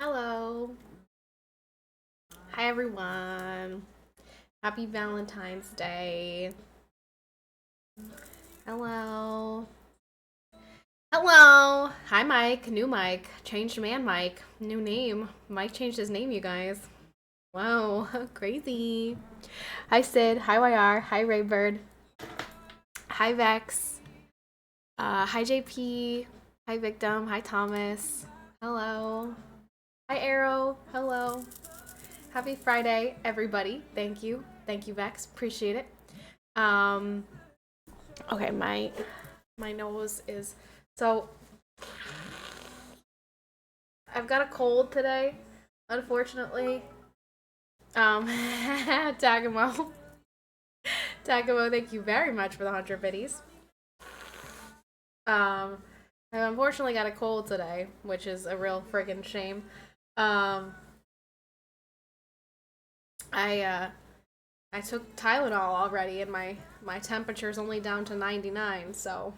Hello. Hi, everyone. Happy Valentine's Day. Hello. Hello. Hi, Mike. New Mike. Changed man, Mike. New name. Mike changed his name, you guys. Wow. Crazy. Hi, Sid. Hi, YR. Hi, Raybird. Hi, Vex. Hi, JP. Hi, Victim. Hi, Thomas. Hello. Hi, Arrow. Hello. Happy Friday, everybody. Thank you. Thank you, Vex. Appreciate it. Um, okay, my nose is so I've got a cold today, unfortunately. Tagamo. Tagamo, thank you very much for the 100 biddies. Um, I unfortunately got a cold today, which is a real friggin' shame. Um, I I took Tylenol already, and my temperature's only down to 99. So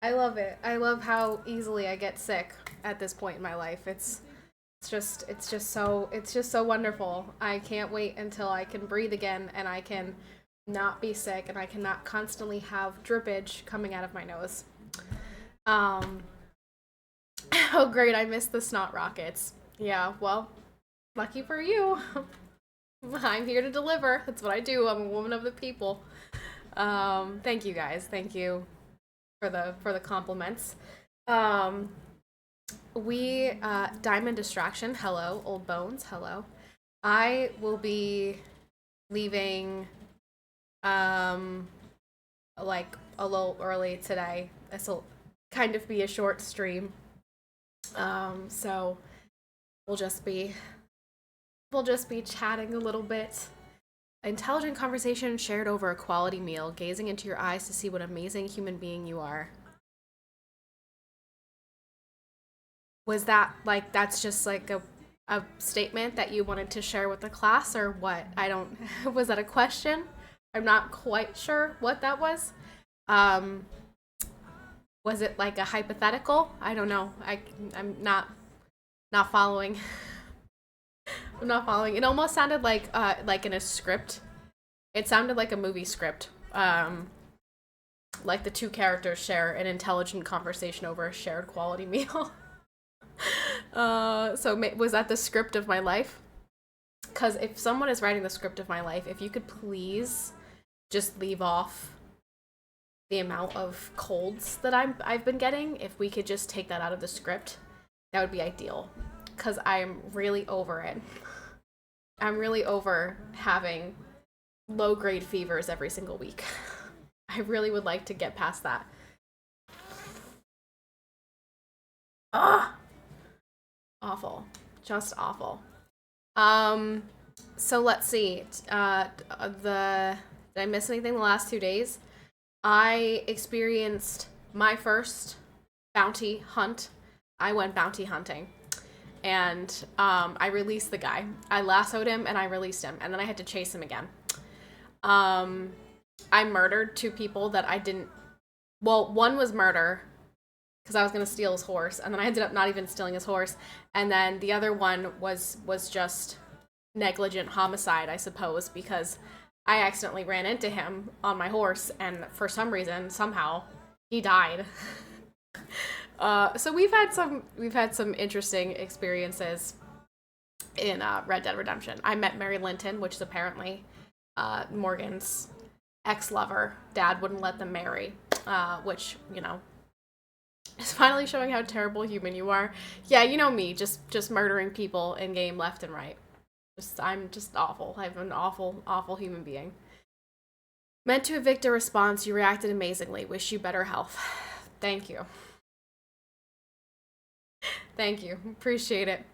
I love it. I love how easily I get sick at this point in my life. It's just so wonderful. I can't wait until I can breathe again and I can not be sick and I cannot constantly have drippage coming out of my nose. Um oh great, I missed the snot rockets. Yeah, well, lucky for you. I'm here to deliver. That's what I do. I'm a woman of the people. Thank you guys. Thank you for the compliments. Um we Diamond Distraction, hello. Old Bones, hello. I will be leaving um like a little early today. This will kind of be a short stream. So we'll just be we'll just be chatting a little bit. Intelligent conversation shared over a quality meal, gazing into your eyes to see what amazing human being you are. Was that like that's just like a statement that you wanted to share with the class or what? I don't was that a question? I'm not quite sure what that was. Um was it like a hypothetical? I don't know. I'm not following. I'm not following. It almost sounded like in a script. It sounded like a movie script. Like the two characters share an intelligent conversation over a shared quality meal. So was that the script of my life? Because if someone is writing the script of my life, if you could please just leave off the amount of colds that I've been getting, if we could just take that out of the script, that would be ideal. Because I'm really over it. I'm really over having low grade fevers every single week. I really would like to get past that. Ugh! Awful. Just awful. Um, so let's see. The did I miss anything the last 2 days? I experienced my first bounty hunt. I went bounty hunting, and I released the guy. I lassoed him and I released him, and then I had to chase him again. Um, I murdered two people that I didn't. Well, one was murder because I was gonna steal his horse, and then I ended up not even stealing his horse, and then the other one was just negligent homicide, I suppose, because I accidentally ran into him on my horse, and for some reason, somehow, he died. So we've had some interesting experiences in Red Dead Redemption. I met Mary Linton, which is apparently Morgan's ex-lover. Dad wouldn't let them marry, which is finally showing how terrible human you are. Yeah, you know me, just murdering people in game left and right. I'm just awful. I'm an awful, awful human being. Meant to evict a response. You reacted amazingly. Wish you better health. Thank you. Thank you. Appreciate it.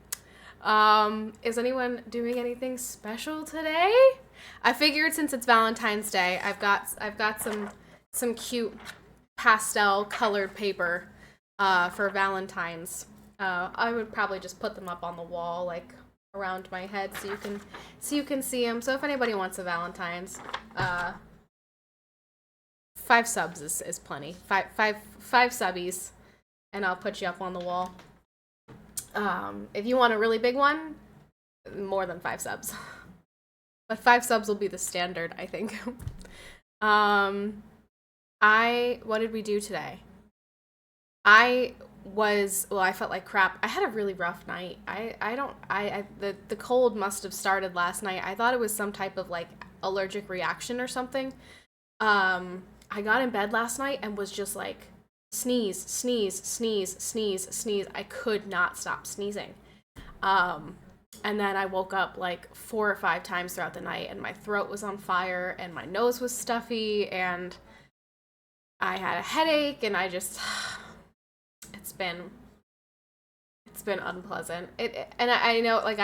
Is anyone doing anything special today? I figured since it's Valentine's Day, I've got some cute pastel colored paper for Valentine's. I would probably just put them up on the wall, like around my head, so you can see them. So if anybody wants a Valentine's, 5 subs is plenty. Five subbies, and I'll put you up on the wall. If you want a really big one, more than 5 subs. But 5 subs will be the standard, I think. What did we do today? I felt like crap. I had a really rough night. The cold must have started last night. I thought it was some type of like allergic reaction or something. I got in bed last night and was just like sneeze, sneeze, sneeze, sneeze, sneeze. I could not stop sneezing. And then I woke up like 4 or 5 times throughout the night and my throat was on fire and my nose was stuffy and I had a headache and it's been unpleasant. And I know like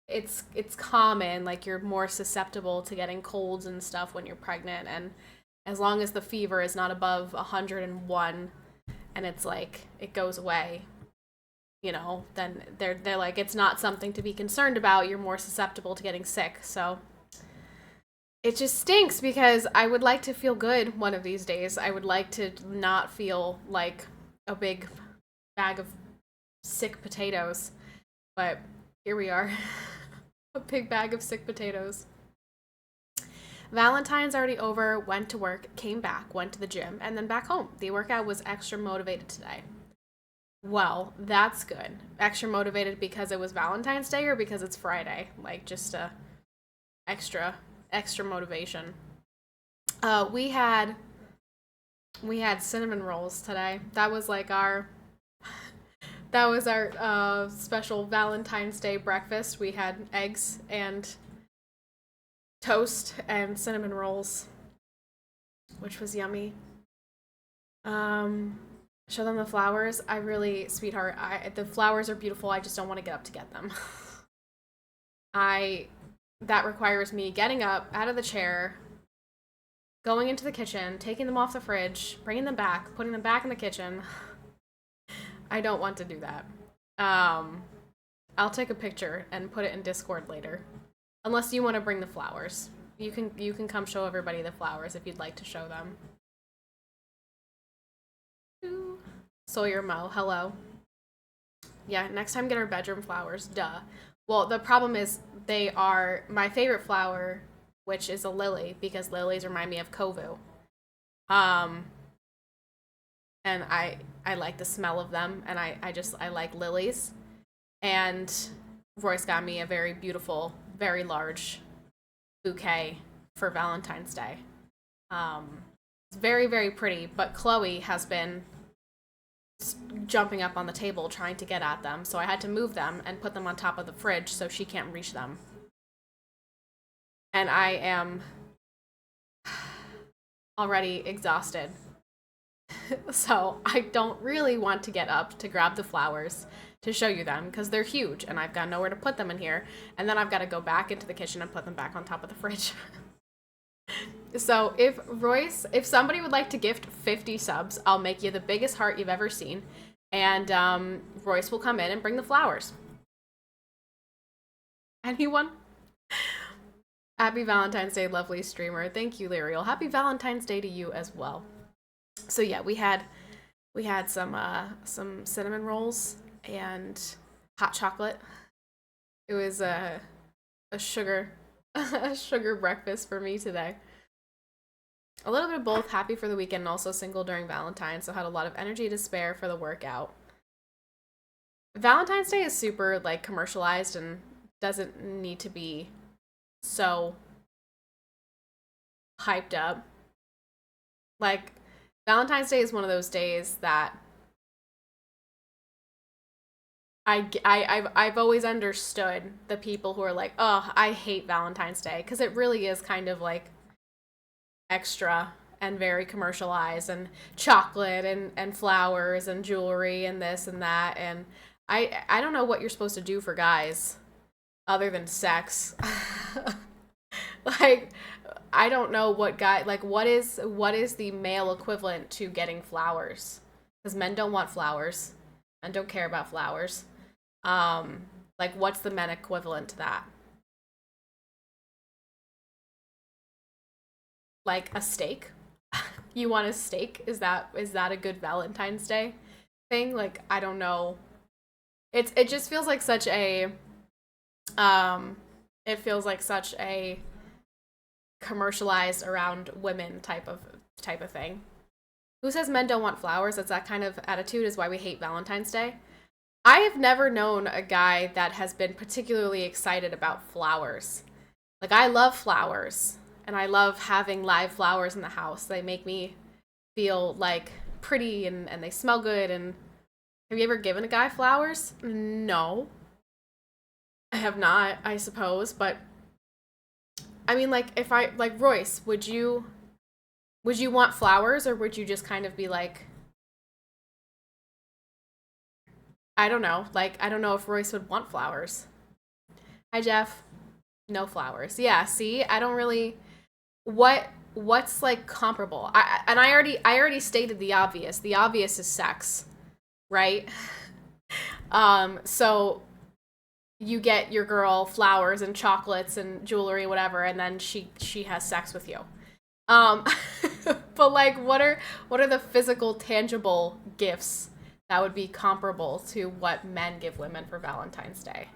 it's common, like you're more susceptible to getting colds and stuff when you're pregnant, and as long as the fever is not above 101 and it's like it goes away, you know, then they're like it's not something to be concerned about. You're more susceptible to getting sick. So it just stinks because I would like to feel good one of these days. I would like to not feel like a big bag of sick potatoes. But here we are. A big bag of sick potatoes. Valentine's already over, went to work, came back, went to the gym, and then back home. The workout was extra motivated today. Well, that's good. Extra motivated because it was Valentine's Day or because it's Friday? Like, just extra motivation. We had cinnamon rolls today. That was our special Valentine's Day breakfast. We had eggs and toast and cinnamon rolls, which was yummy. Show them the flowers. Sweetheart, the flowers are beautiful. I just don't want to get up to get them. That requires me getting up out of the chair, going into the kitchen, taking them off the fridge, bringing them back, putting them back in the kitchen. I don't want to do that. I'll take a picture and put it in Discord later. Unless you want to bring the flowers. You can come show everybody the flowers if you'd like to show them. Sawyer Mo, hello. Yeah, next time get our bedroom flowers, duh. Well, the problem is they are my favorite flower, which is a lily, because lilies remind me of Kovu. And I like the smell of them, and I like lilies. And Royce got me a very beautiful, very large bouquet for Valentine's Day. It's very, very pretty, but Chloe has been jumping up on the table trying to get at them, so I had to move them and put them on top of the fridge so she can't reach them. And I am already exhausted. So I don't really want to get up to grab the flowers to show you them because they're huge and I've got nowhere to put them in here, and then I've got to go back into the kitchen and put them back on top of the fridge. So if somebody would like to gift 50 subs, I'll make you the biggest heart you've ever seen, and Royce will come in and bring the flowers. Anyone? Happy Valentine's Day, lovely streamer. Thank you, Lyriel. Happy Valentine's Day to you as well. So yeah, we had some cinnamon rolls and hot chocolate. It was a sugar breakfast for me today. A little bit of both, happy for the weekend and also single during Valentine's, so had a lot of energy to spare for the workout. Valentine's Day is super like commercialized and doesn't need to be so hyped up. Like, Valentine's Day is one of those days that I've always understood the people who are like, oh, I hate Valentine's Day, because it really is kind of like extra and very commercialized, and chocolate and flowers and jewelry and this and that, and I don't know what you're supposed to do for guys other than sex. Like, I don't know what is the male equivalent to getting flowers, because men don't want flowers and don't care about flowers. Like, what's the men equivalent to that? Like a steak? You want a steak? Is that a good Valentine's Day thing? Like, I don't know. it just feels like such a um it feels like such a commercialized around women type of thing. Who says men don't want flowers? It's that kind of attitude is why we hate Valentine's Day. I have never known a guy that has been particularly excited about flowers. Like, I love flowers, and I love having live flowers in the house. They make me feel, like, pretty, and they smell good, and have you ever given a guy flowers? No. I have not, I suppose, but, I mean, like, if I, like, Royce, would you want flowers, or would you just kind of be like, I don't know, like, I don't know if Royce would want flowers. Hi, Jeff. No flowers. Yeah, see, I don't really what's like comparable. I already stated the obvious. The obvious is sex, right? So you get your girl flowers and chocolates and jewelry, whatever, and then she has sex with you. Um but like what are the physical tangible gifts that would be comparable to what men give women for Valentine's Day?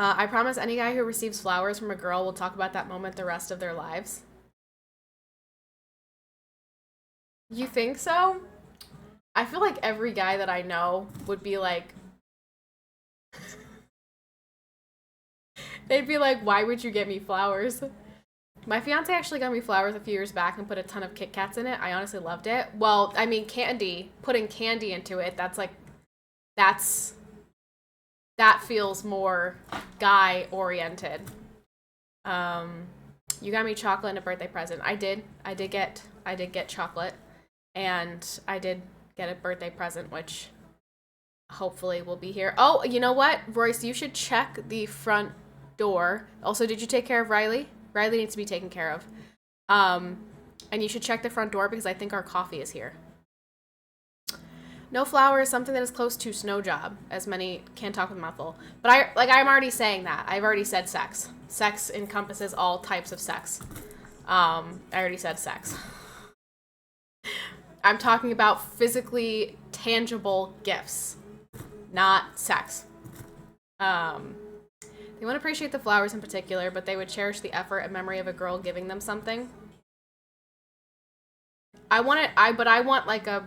I promise any guy who receives flowers from a girl will talk about that moment the rest of their lives. You think so? I feel like every guy that I know would be like, they'd be like, why would you get me flowers? My fiance actually got me flowers a few years back and put a ton of Kit Kats in it. I honestly loved it. Well, I mean, putting candy into it, that's that feels more guy oriented. You got me chocolate and a birthday present. I did. I did get chocolate, and I did get a birthday present, which hopefully will be here. Oh, you know what, Royce? You should check the front door. Also, did you take care of Riley? Riley needs to be taken care of. And you should check the front door because I think our coffee is here. No flower is something that is close to snow job, as many can't talk with mouthful. But I'm already saying that. I've already said sex. Sex encompasses all types of sex. I already said sex. I'm talking about physically tangible gifts, not sex. They wouldn't appreciate the flowers in particular, but they would cherish the effort and memory of a girl giving them something. I want like a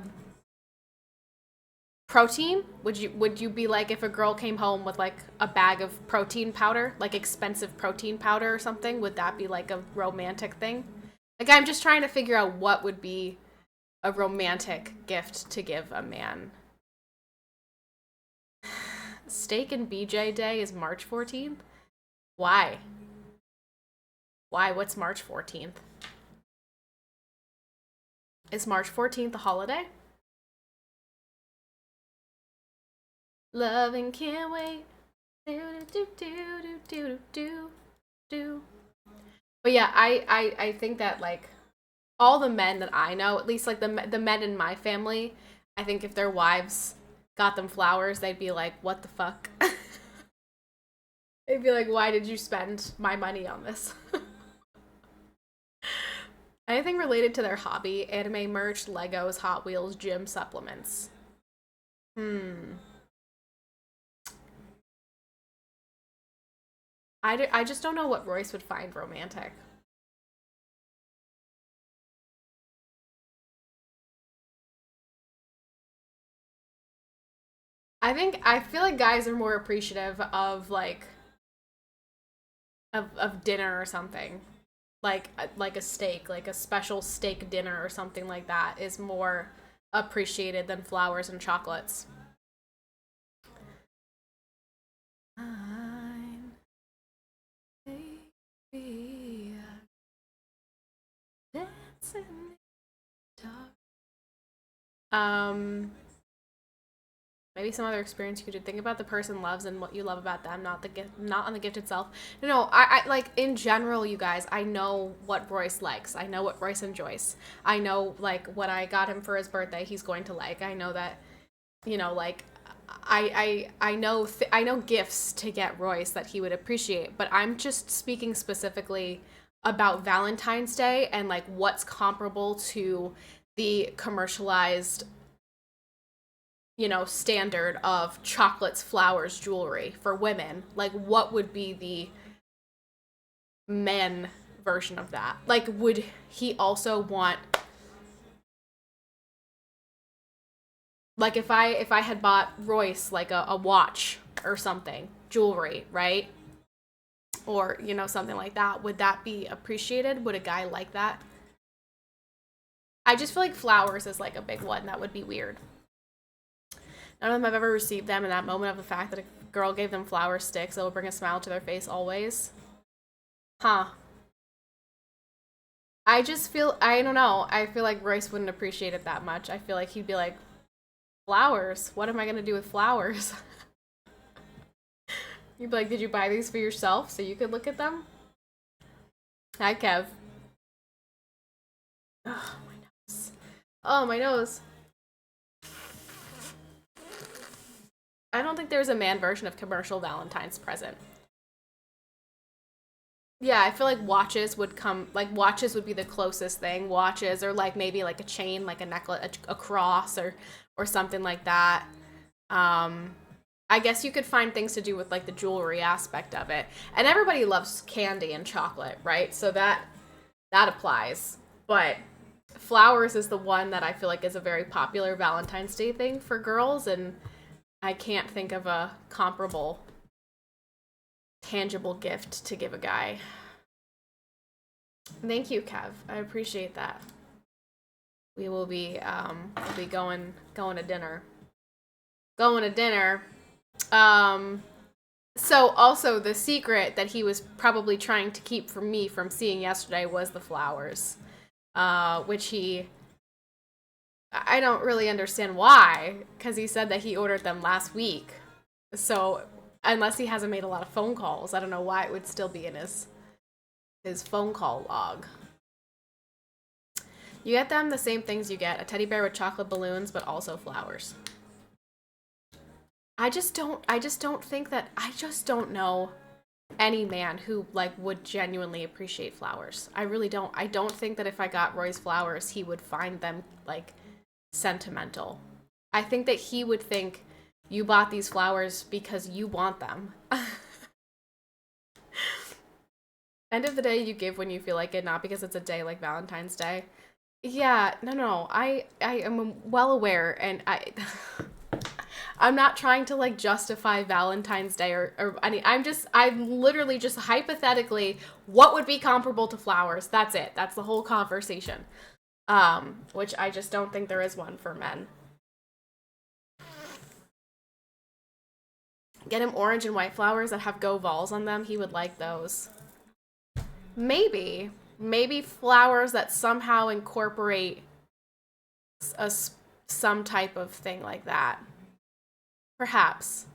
protein. Would you be like if a girl came home with like a bag of protein powder, like expensive protein powder or something? Would that be like a romantic thing? Like, I'm just trying to figure out what would be a romantic gift to give a man. Steak and BJ Day is March 14th? Why? Why? What's March 14th? Is March 14th a holiday? Love and can't wait. Do do do do do do do. But yeah, I think that like all the men that I know, at least like the men in my family, I think if their wives got them flowers, they'd be like, "What the fuck?" They'd be like, "Why did you spend my money on this?" Anything related to their hobby: anime merch, Legos, Hot Wheels, gym supplements. I just don't know what Royce would find romantic. I feel like guys are more appreciative of like of dinner or something. Like a steak, like a special steak dinner or something like that is more appreciated than flowers and chocolates. I'm baby, dancing in the dark. Um, Maybe some other experience you could do. Think about the person loves and what you love about them, not the gift, not on the gift itself. No, I like in general, you guys. I know what Royce likes. I know what Royce enjoys. I know like what I got him for his birthday. He's going to like. I know that, like I know gifts to get Royce that he would appreciate. But I'm just speaking specifically about Valentine's Day and like what's comparable to the commercialized you know, standard of chocolates, flowers, jewelry for women, like what would be the men version of that? Like, would he also want, like, if I had bought Royce like a watch or something, jewelry, right? Or, you know, something like that, would that be appreciated? Would a guy like that? I just feel like flowers is like a big one that would be weird. None of them have ever received them in that moment of the fact that a girl gave them flower sticks that will bring a smile to their face always. Huh. I just feel, I don't know. I feel like Royce wouldn't appreciate it that much. I feel like he'd be like, flowers? What am I going to do with flowers? You'd be like, did you buy these for yourself so you could look at them? Hi, Kev. Oh, my nose. Oh, my nose. I don't think there's a man version of commercial Valentine's present. Yeah, I feel like watches would come, like watches would be the closest thing. Watches, or like maybe like a chain, like a necklace, a cross, or something like that. I guess you could find things to do with like the jewelry aspect of it. And everybody loves candy and chocolate, right? So that applies. But flowers is the one that I feel like is a very popular Valentine's Day thing for girls, and I can't think of a comparable tangible gift to give a guy. Thank you, Kev. I appreciate that. We will be we'll be going to dinner. Going to dinner. So also the secret that he was probably trying to keep from me from seeing yesterday was the flowers. Which I don't really understand why, because he said that he ordered them last week. So unless he hasn't made a lot of phone calls, I don't know why it would still be in his phone call log. You get them the same things you get: a teddy bear with chocolate balloons, but also flowers. I just don't know any man who like would genuinely appreciate flowers. I really don't. I don't think that if I got Roy's flowers, he would find them like sentimental. I think that he would think you bought these flowers because you want them. End of the day, you give when you feel like it, not because it's a day like Valentine's Day. Yeah, no. I am well aware, and I'm not trying to like justify Valentine's Day or any. I'm literally just hypothetically, what would be comparable to flowers? That's it. That's the whole conversation. Which I just don't think there is one for men. Get him orange and white flowers that have go vols on them. He would like those. Maybe flowers that somehow incorporate some type of thing like that. Perhaps.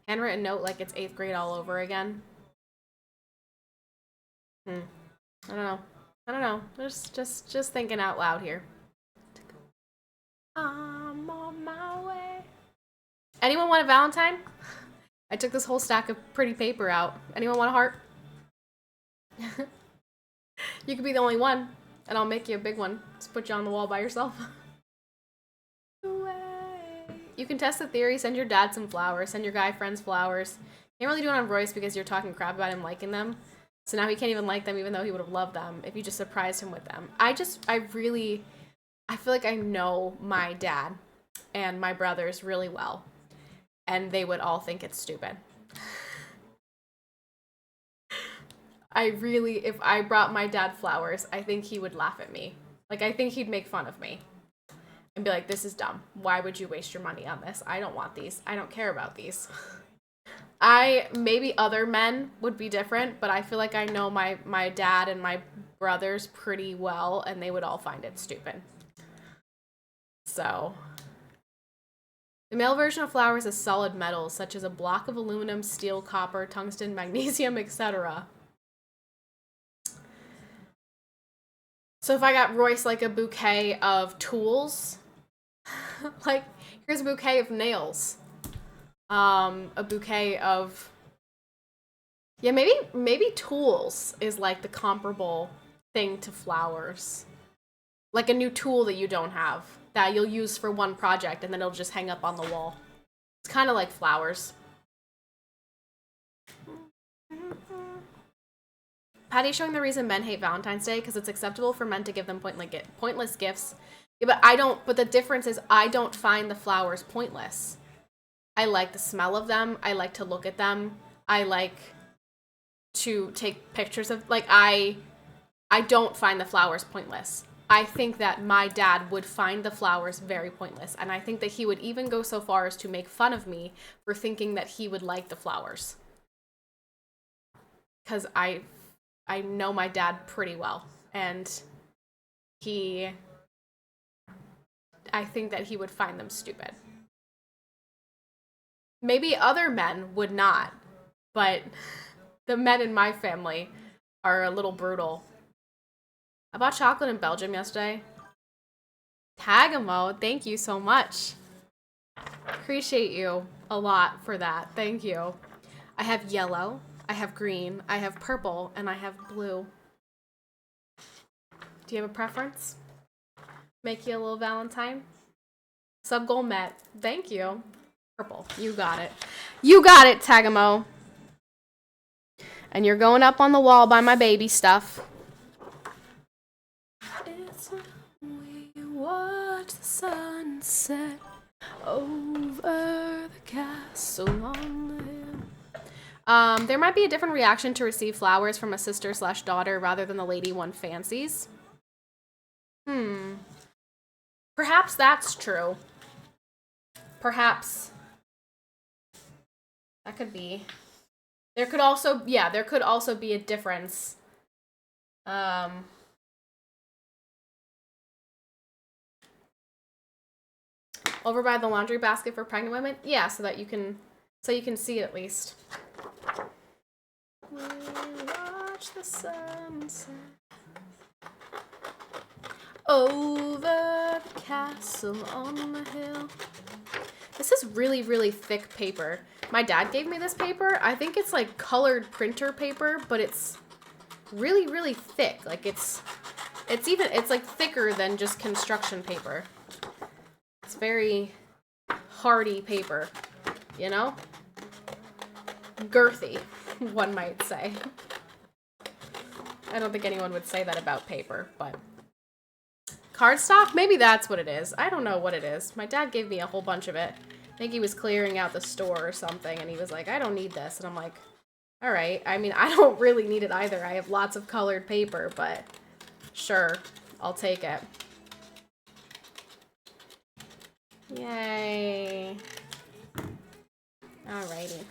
Handwritten note like it's 8th grade all over again. I don't know. Just thinking out loud here. I'm on my way. Anyone want a Valentine? I took this whole stack of pretty paper out. Anyone want a heart? You could be the only one, and I'll make you a big one. Just put you on the wall by yourself. You can test the theory. Send your dad some flowers. Send your guy friends flowers. Can't really do it on Royce because you're talking crap about him liking them. So now he can't even like them, even though he would have loved them if you just surprised him with them. I feel like I know my dad and my brothers really well, and they would all think it's stupid. If I brought my dad flowers, I think he would laugh at me. Like, I think he'd make fun of me and be like, this is dumb. Why would you waste your money on this? I don't want these. I don't care about these. Maybe other men would be different, but I feel like I know my dad and my brothers pretty well, and they would all find it stupid. So, the male version of flowers is solid metals, such as a block of aluminum, steel, copper, tungsten, magnesium, etc. So if I got Royce like a bouquet of tools, like here's a bouquet of nails, a bouquet of Yeah, maybe tools is like the comparable thing to flowers. Like a new tool that you don't have that you'll use for one project and then it'll just hang up on the wall. It's kind of like flowers. Patty's showing the reason men hate Valentine's Day because it's acceptable for men to give them pointless gifts. Yeah, but the difference is I don't find the flowers pointless. I like the smell of them. I like to look at them. I like to take pictures of, like, I don't find the flowers pointless. I think that my dad would find the flowers very pointless, and I think that he would even go so far as to make fun of me for thinking that he would like the flowers. Because I know my dad pretty well, and I think that he would find them stupid. Maybe other men would not, but the men in my family are a little brutal. I bought chocolate in Belgium yesterday. Tagamo, thank you so much. Appreciate you a lot for that. Thank you. I have yellow, I have green, I have purple, and I have blue. Do you have a preference? Make you a little Valentine? Sub goal met. Thank you. Purple. You got it. You got it, Tagamo. And you're going up on the wall by my baby stuff. It's we watch the sunset over the castle on the hill. There might be a different reaction to receive flowers from a sister/daughter rather than the lady one fancies. Perhaps that's true. Perhaps that could be. There could also be a difference. Over by the laundry basket for pregnant women? Yeah, so you can see it at least. We watch the sunset over the castle on the hill. This is really, really thick paper. My dad gave me this paper. I think it's like colored printer paper, but it's really, really thick. Like it's like thicker than just construction paper. It's very hardy paper, you know? Girthy, one might say. I don't think anyone would say that about paper, but cardstock? Maybe that's what it is. I don't know what it is. My dad gave me a whole bunch of it. I think he was clearing out the store or something, and he was like, I don't need this. And I'm like, all right. I mean, I don't really need it either. I have lots of colored paper, but sure, I'll take it. Yay. Alrighty.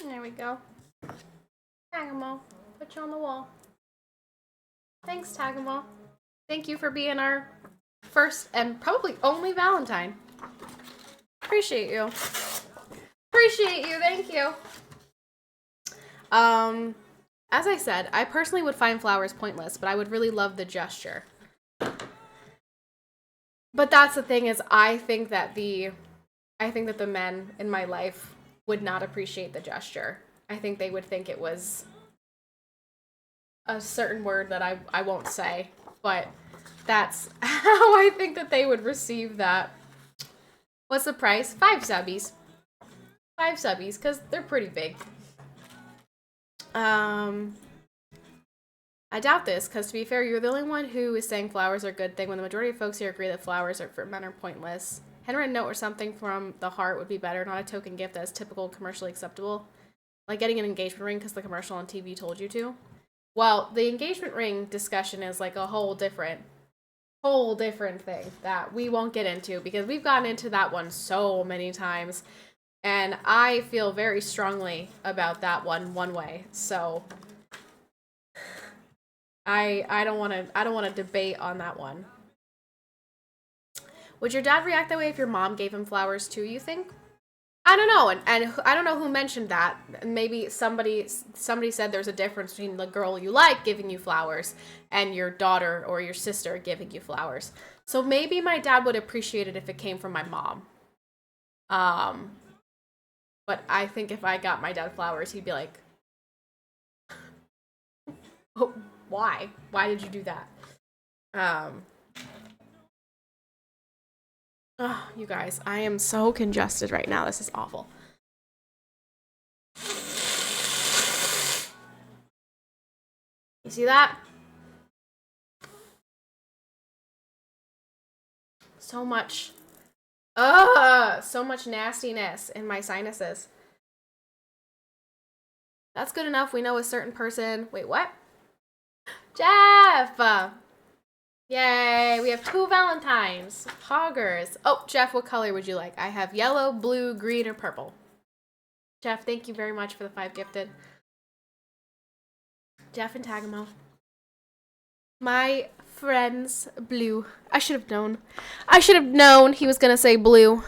There we go. Tagamo, put you on the wall. Thanks, Tagamo. Thank you for being our first and probably only Valentine. Appreciate you. Appreciate you, thank you. As I said, I personally would find flowers pointless, but I would really love the gesture. But that's the thing is, I think that the men in my life would not appreciate the gesture. I think they would think it was a certain word that I won't say, but that's how I think that they would receive that. What's the price? 5 subbies. 5 subbies, because they're pretty big. I doubt this, because to be fair, you're the only one who is saying flowers are a good thing when the majority of folks here agree that flowers for men are pointless. Handwritten note or something from the heart would be better, not a token gift that is typical commercially acceptable. Like getting an engagement ring because the commercial on TV told you to. Well, the engagement ring discussion is like a whole different thing that we won't get into because we've gotten into that one so many times. And I feel very strongly about that one way. So I don't want to debate on that one. Would your dad react that way if your mom gave him flowers too, you think? I don't know, and I don't know who mentioned that. Maybe somebody said there's a difference between the girl you like giving you flowers and your daughter or your sister giving you flowers. So maybe my dad would appreciate it if it came from my mom. But I think if I got my dad flowers, he'd be like, "Oh, why? Why did you do that?" Oh, you guys, I am so congested right now. This is awful. You see that? So much. So much nastiness in my sinuses. That's good enough. We know a certain person. Wait, what? Jeff! Yay, we have 2 Valentines. Poggers. Oh, Jeff, what color would you like? I have yellow, blue, green, or purple. Jeff, thank you very much for the 5 gifted. Jeff and Tagamo. My friend's blue. I should have known. I should have known he was gonna say blue.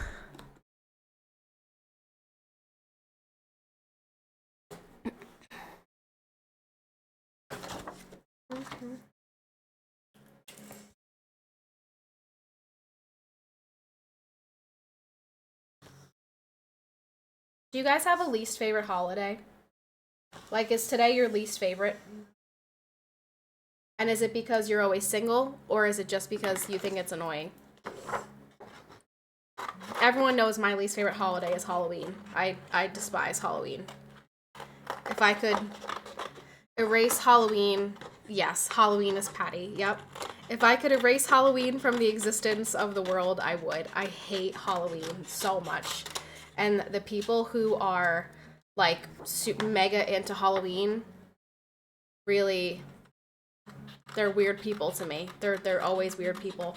Do you guys have a least favorite holiday? Like, is today your least favorite? And is it because you're always single, or is it just because you think it's annoying? Everyone knows my least favorite holiday is Halloween. I despise Halloween. If I could erase Halloween, yes, Halloween is Patty, yep. If I could erase Halloween from the existence of the world, I would. I hate Halloween so much. And the people who are, like, mega into Halloween, really, they're weird people to me. They're always weird people.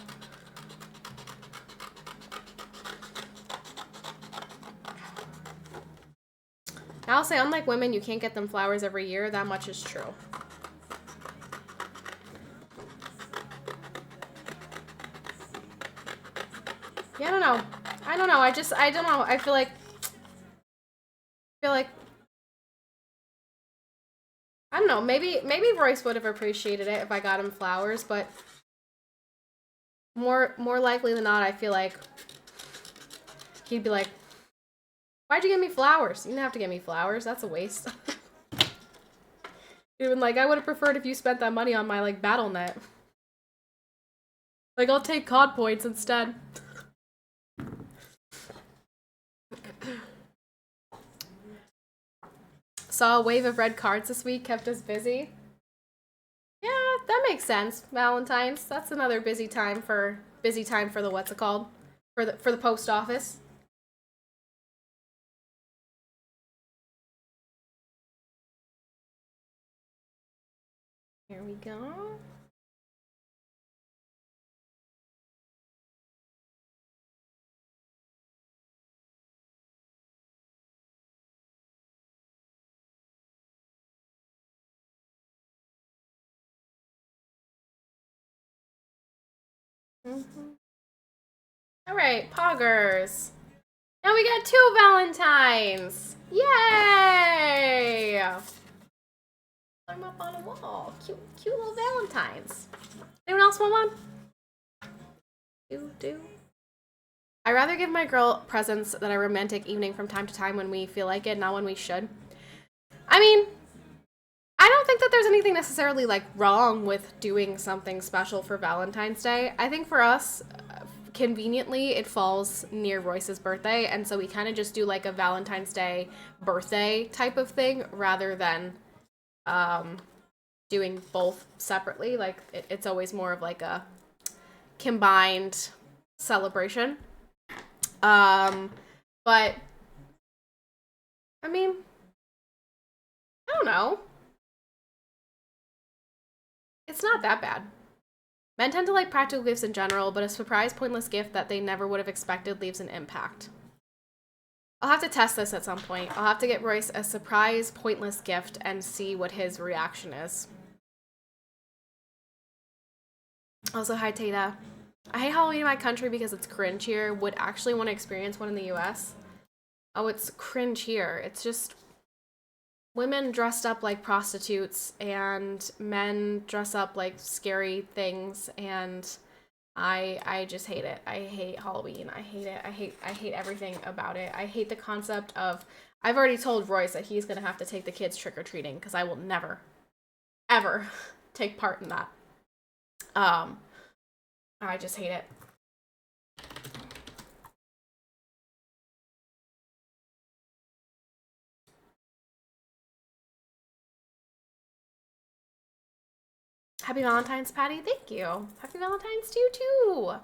I'll say, unlike women, you can't get them flowers every year. That much is true. Yeah, I don't know. I don't know. I don't know. I feel like I don't know. Maybe Royce would have appreciated it if I got him flowers, but more likely than not, I feel like he'd be like, "Why'd you give me flowers? You didn't have to give me flowers. That's a waste." Even like, I would have preferred if you spent that money on my like battle net. Like, I'll take COD points instead. Saw a wave of red cards this week, kept us busy. Yeah, that makes sense. Valentine's. That's another busy time for the what's it called? For the post office. Here we go. All right, poggers. Now we got 2 Valentines. Yay! Put them up on a wall. Cute little Valentines. Anyone else want one? Do. I rather give my girl presents that are romantic evening from time to time when we feel like it, not when we should. I mean, I don't think that there's anything necessarily like wrong with doing something special for Valentine's Day. I think for us, conveniently, it falls near Royce's birthday, and so we kind of just do like a Valentine's Day birthday type of thing rather than doing both separately. Like, it's always more of like a combined celebration. But I mean, I don't know. It's not that bad. Men tend to like practical gifts in general, but a surprise, pointless gift that they never would have expected leaves an impact. I'll have to test this at some point. I'll have to get Royce a surprise pointless gift and see what his reaction is. Also, hi Tata. I hate Halloween in my country because it's cringe here. Would actually want to experience one in the US. Oh, it's cringe here. It's just women dressed up like prostitutes and men dress up like scary things, and I just hate it. I hate Halloween. I hate it. I hate everything about it. I hate the concept of, I've already told Royce that he's gonna have to take the kids trick-or-treating because I will never, ever take part in that. I just hate it. Happy Valentine's, Patty. Thank you. Happy Valentine's to you, too.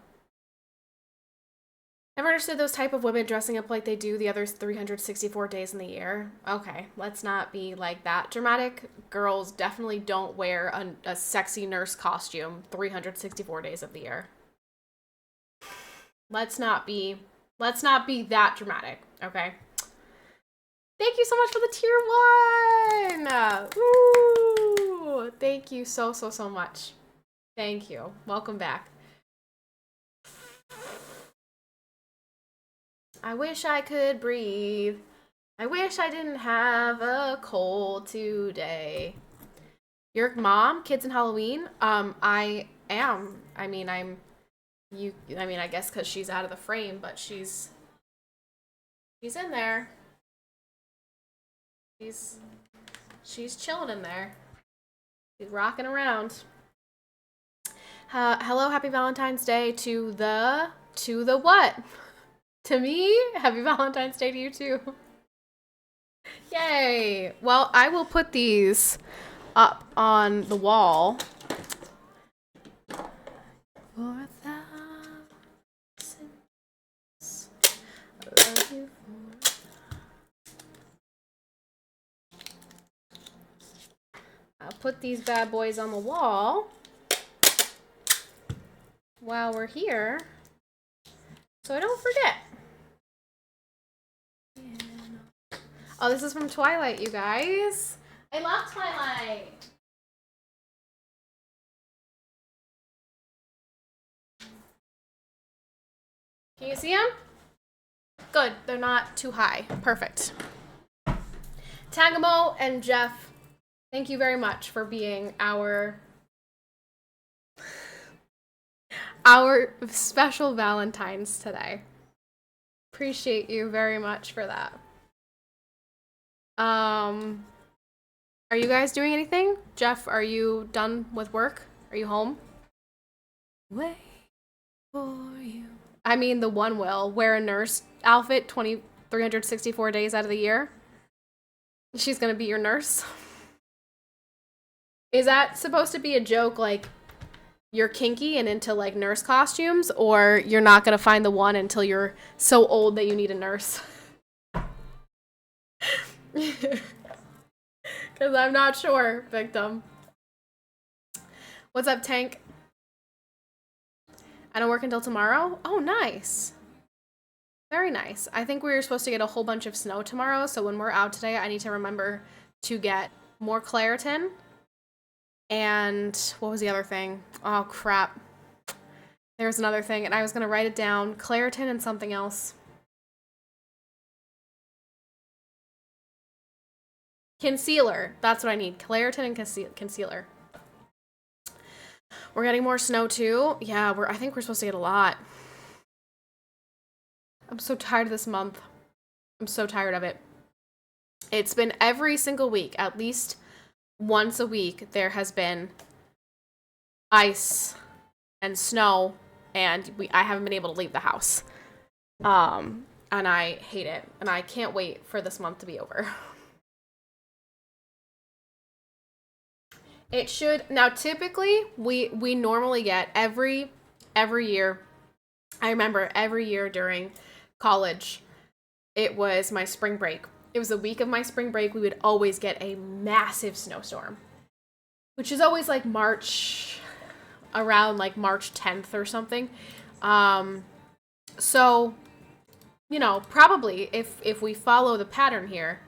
Never understood those type of women dressing up like they do the other 364 days in the year. Okay, let's not be like that dramatic. Girls definitely don't wear a sexy nurse costume 364 days of the year. Let's not be that dramatic, okay? Thank you so much for the tier 1! Ooh, thank you so much. Thank you. Welcome back. I wish I could breathe. I wish I didn't have a cold today. Your mom, kids and Halloween? I am. I mean, I guess because she's out of the frame, but she's in there. She's chilling in there. She's rocking around. Hello, happy Valentine's Day to the what? To me? Happy Valentine's Day to you too. Yay! Well, I will put these up on the wall. For 1,000 I love you for. I'll put these bad boys on the wall while we're here, so I don't forget. Oh, this is from Twilight, you guys. I love Twilight. Can you see them? Good, they're not too high. Perfect. Tangamo and Jeff, thank you very much for being our special Valentines today. Appreciate you very much for that. Are you guys doing anything? Jeff, are you done with work? Are you home? Wait for you. I mean, the one will wear a nurse outfit 364 days out of the year. She's gonna be your nurse. Is that supposed to be a joke, like you're kinky and into like nurse costumes, or you're not gonna find the one until you're so old that you need a nurse? Because I'm not sure, victim. What's up, Tank? I don't work until tomorrow? Oh, nice. Very nice. I think we were supposed to get a whole bunch of snow tomorrow, so when we're out today, I need to remember to get more Claritin. And what was the other thing? Oh, crap. There's another thing, and I was going to write it down. Claritin and something else. Concealer. That's what I need. Claritin and concealer. We're getting more snow, too. Yeah, I think we're supposed to get a lot. I'm so tired of this month. I'm so tired of it. It's been every single week, at least once a week, there has been ice and snow, and I haven't been able to leave the house. And I hate it, and I can't wait for this month to be over. It should. Now, typically, we normally get every year. I remember every year during college, it was my spring break. It was the week of my spring break. We would always get a massive snowstorm, which is always like around like March 10th or something. So you know, probably if we follow the pattern here,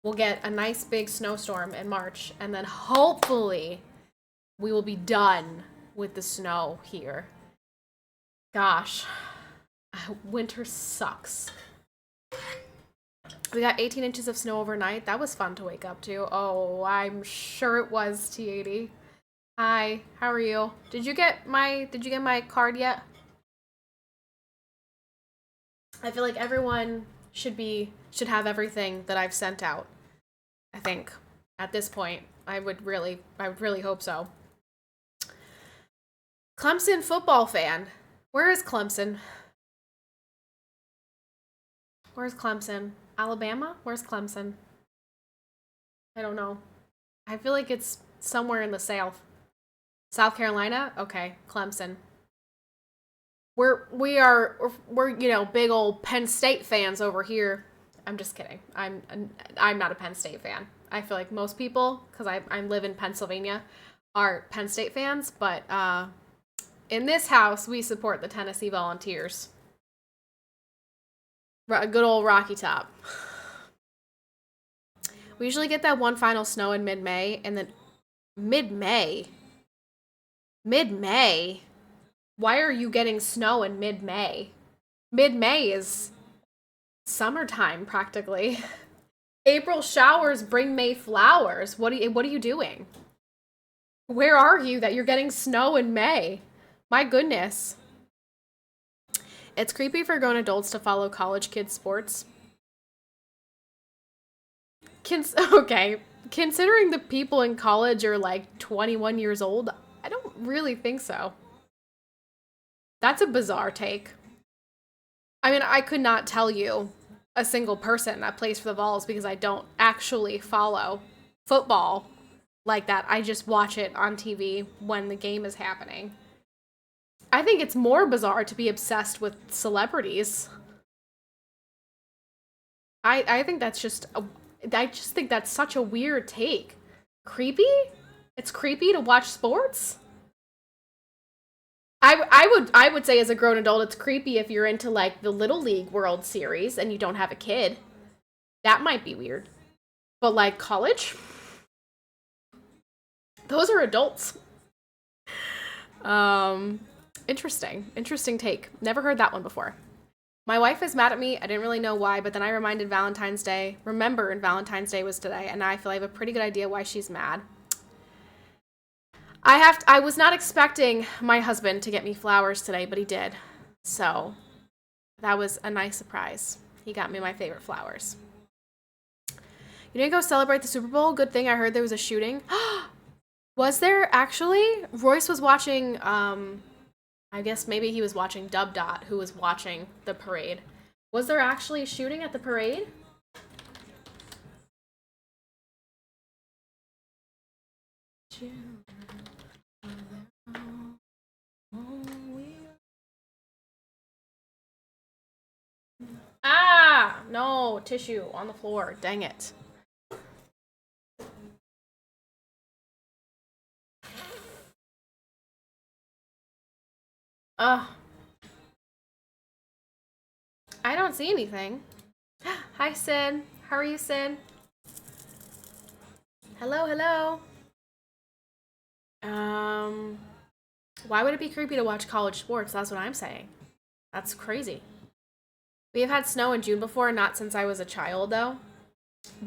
we'll get a nice big snowstorm in March, and then hopefully we will be done with the snow here. Gosh, winter sucks. We got 18 inches of snow overnight. That was fun to wake up to. Oh, I'm sure it was, T80. Hi, how are you? Did you get my card yet? I feel like everyone should have everything that I've sent out. I think at this point, I would really hope so. Clemson football fan. Where is Clemson? Where's Clemson? Alabama? Where's Clemson? I don't know. I feel like it's somewhere in the South. South Carolina? Okay, Clemson. We're you know, big old Penn State fans over here. I'm just kidding. I'm not a Penn State fan. I feel like most people, because I live in Pennsylvania, are Penn State fans, but in this house we support the Tennessee Volunteers. A good old Rocky Top. We usually get that one final snow in mid-May, and then mid-May. Mid-May? Why are you getting snow in mid-May? Mid-May is summertime, practically. April showers bring May flowers. What are you doing? Where are you that you're getting snow in May? My goodness. It's creepy for grown adults to follow college kids' sports. Okay, considering the people in college are like 21 years old, I don't really think so. That's a bizarre take. I mean, I could not tell you a single person that plays for the Vols because I don't actually follow football like that. I just watch it on TV when the game is happening. I think it's more bizarre to be obsessed with celebrities. I think that's I just think that's such a weird take. Creepy? It's creepy to watch sports? I would say as a grown adult it's creepy if you're into like the Little League World Series and you don't have a kid. That might be weird. But like college? Those are adults. Interesting take. Never heard that one before. My wife is mad at me. I didn't really know why, but then I remembered Valentine's Day was today, and now I feel I have a pretty good idea why she's mad. I was not expecting my husband to get me flowers today, but he did. So that was a nice surprise. He got me my favorite flowers. You didn't go celebrate the Super Bowl? Good thing I heard there was a shooting. Was there actually? Royce was watching, I guess maybe he was watching Dub Dot, who was watching the parade. Was there actually a shooting at the parade? Ah! No, tissue on the floor. Dang it. Ugh. I don't see anything. Hi, Sid. How are you, Sid? Hello. Why would it be creepy to watch college sports? That's what I'm saying. That's crazy. We have had snow in June before, not since I was a child, though.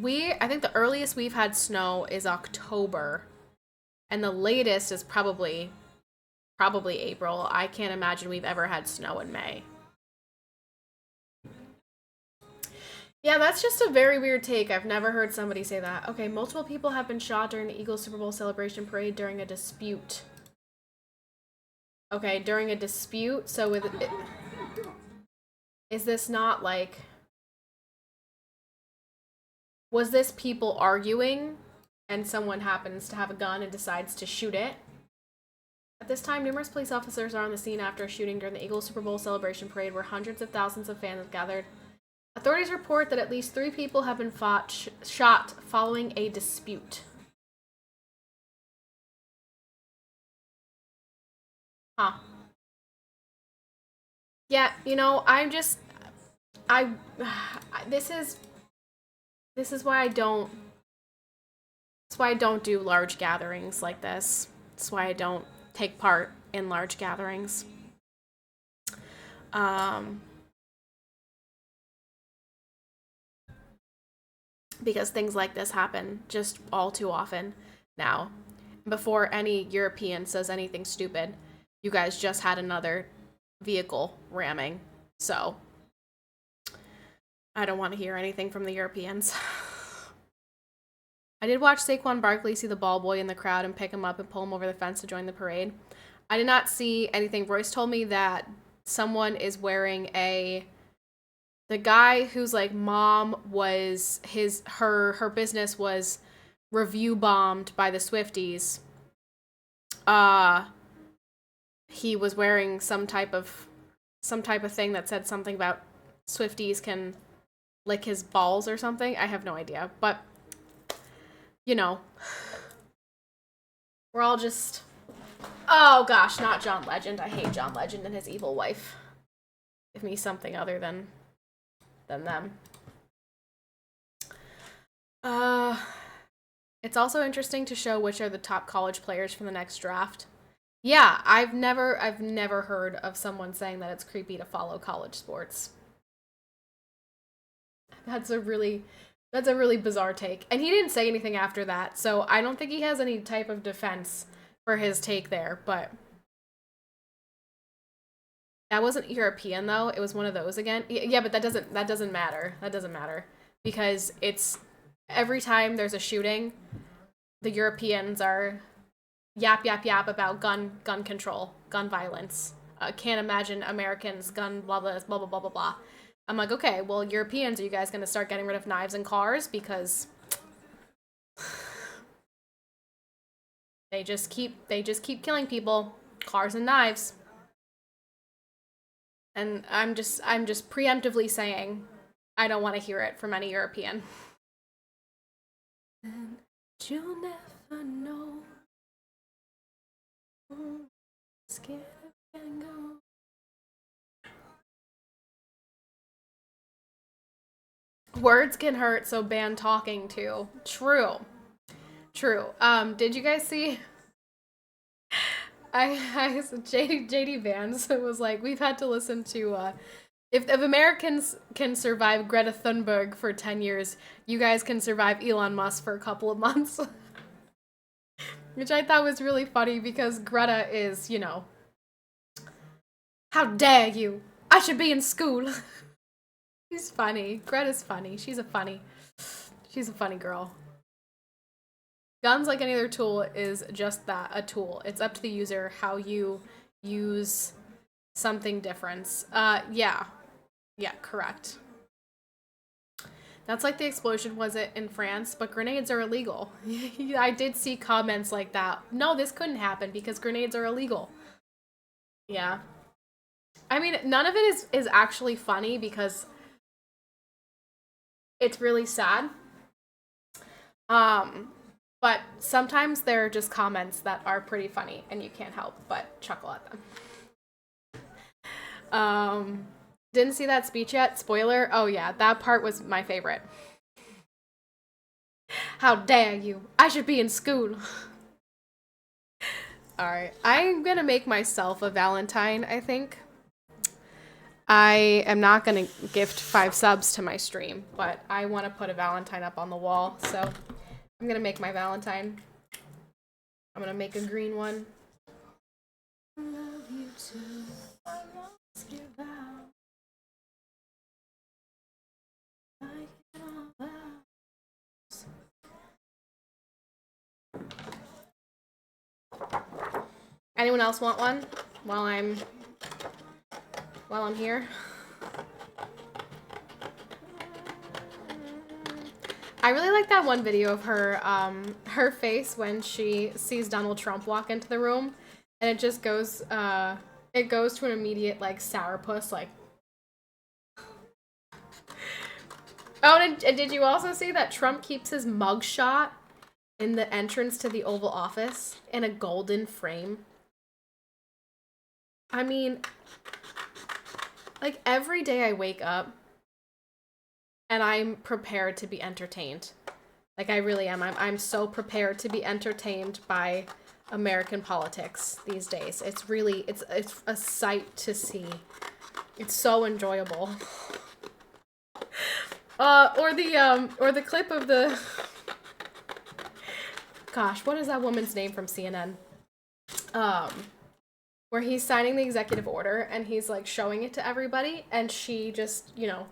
I think the earliest we've had snow is October, and the latest is probably April. I can't imagine we've ever had snow in May. Yeah, that's just a very weird take. I've never heard somebody say that. Okay, multiple people have been shot during the Eagles Super Bowl celebration parade during a dispute. Okay, during a dispute? So is this not like... Was this people arguing and someone happens to have a gun and decides to shoot it? At this time, numerous police officers are on the scene after a shooting during the Eagles Super Bowl celebration parade where hundreds of thousands of fans gathered. Authorities report that at least 3 people have been shot following a dispute. Huh. Yeah, you know, this is why I don't, that's why I don't do large gatherings like this. That's why I don't take part in large gatherings. Because things like this happen just all too often now. Before any European says anything stupid, you guys just had another vehicle ramming. So I don't want to hear anything from the Europeans. I did watch Saquon Barkley see the ball boy in the crowd and pick him up and pull him over the fence to join the parade. I did not see anything. Royce told me that someone is wearing the guy whose like mom was her business was review bombed by the Swifties. He was wearing some type of thing that said something about Swifties can lick his balls or something. I have no idea, but you know, we're all just, oh gosh, not John Legend. I hate John Legend and his evil wife. Give me something other than them. It's also interesting to show which are the top college players from the next draft. Yeah, I've never heard of someone saying that it's creepy to follow college sports. That's a really bizarre take. And he didn't say anything after that, so I don't think he has any type of defense for his take there, but that wasn't European though. It was one of those again. Yeah, but that doesn't matter. That doesn't matter because it's every time there's a shooting, the Europeans are yap about gun control, gun violence. Can't imagine Americans gun blah blah blah blah blah blah blah. I'm like, okay, well, Europeans, are you guys gonna start getting rid of knives and cars because they just keep killing people, cars and knives. And I'm just preemptively saying I don't want to hear it from any European. And you'll never know. Scared can go. Words can hurt, so ban talking too. True. Did you guys see? JD Vance was like, we've had to listen to if Americans can survive Greta Thunberg for 10 years, you guys can survive Elon Musk for a couple of months. Which I thought was really funny because Greta is, you know, how dare you? I should be in school. She's funny. Greta's funny. She's a funny girl. Guns, like any other tool, is just that, a tool. It's up to the user how you use something different. Yeah, correct. That's like the explosion, was it, in France? But grenades are illegal. I did see comments like that. No, this couldn't happen because grenades are illegal. Yeah. I mean, none of it is actually funny because it's really sad. But sometimes there are just comments that are pretty funny and you can't help but chuckle at them. Didn't see that speech yet. Spoiler. Oh yeah, that part was my favorite. How dare you? I should be in school. Alright, I'm gonna make myself a Valentine, I think. I am not gonna gift 5 subs to my stream, but I want to put a Valentine up on the wall, so I'm gonna make my Valentine. I'm gonna make a green one. I love you too. I lost your vow. Anyone else want one while I'm here? I really like that one video of her her face when she sees Donald Trump walk into the room, and it just goes it goes to an immediate like sourpuss like. Oh, and did you also see that Trump keeps his mugshot in the entrance to the Oval Office in a golden frame? I mean, like every day I wake up and I'm prepared to be entertained. Like, I really am. I'm so prepared to be entertained by American politics these days. It's really, it's a sight to see. It's so enjoyable. Or the clip of the, gosh, what is that woman's name from CNN? Where he's signing the executive order and he's like showing it to everybody, and she just, you know,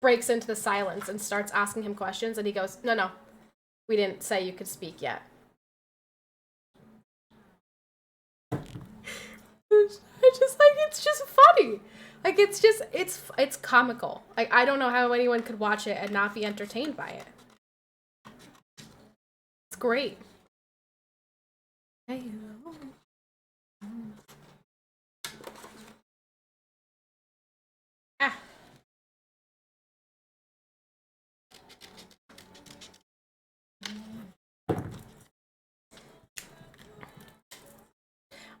breaks into the silence and starts asking him questions, and he goes, no, we didn't say you could speak yet. It's just like, it's just funny. Like, it's just, it's comical. Like, I don't know how anyone could watch it and not be entertained by it. It's great. Hey. Ah.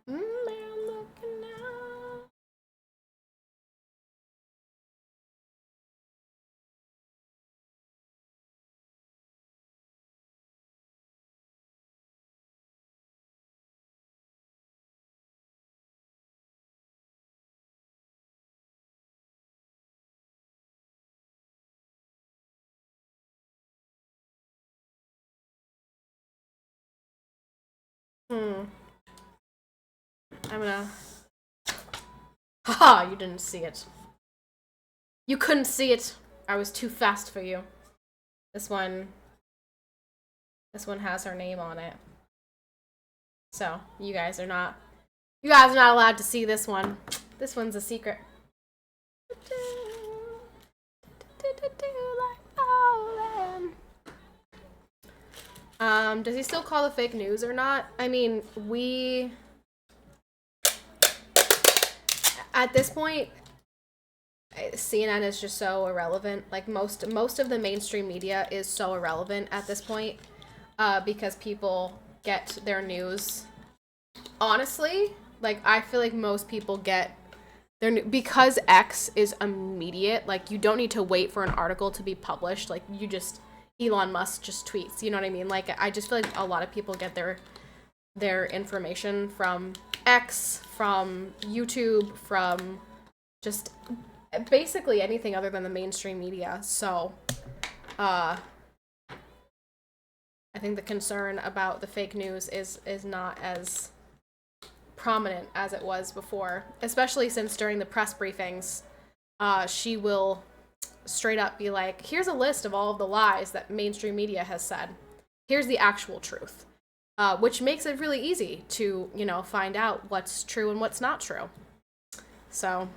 Man, looking out. I'm gonna... Haha, you didn't see it. You couldn't see it. I was too fast for you. This one has her name on it. So, you guys are not allowed to see this one. This one's a secret. Does he still call the fake news or not? I mean, at this point, CNN is just so irrelevant. Like, most of the mainstream media is so irrelevant at this point, because people get their news. Honestly, like, I feel like most people get their because X is immediate. Like, you don't need to wait for an article to be published. Like, Elon Musk just tweets. You know what I mean? Like, I just feel like a lot of people get their information from X, from YouTube, from just basically anything other than the mainstream media. So, I think the concern about the fake news is not as prominent as it was before, especially since during the press briefings, she will straight up be like, here's a list of all of the lies that mainstream media has said. Here's the actual truth, which makes it really easy to, you know, find out what's true and what's not true. So...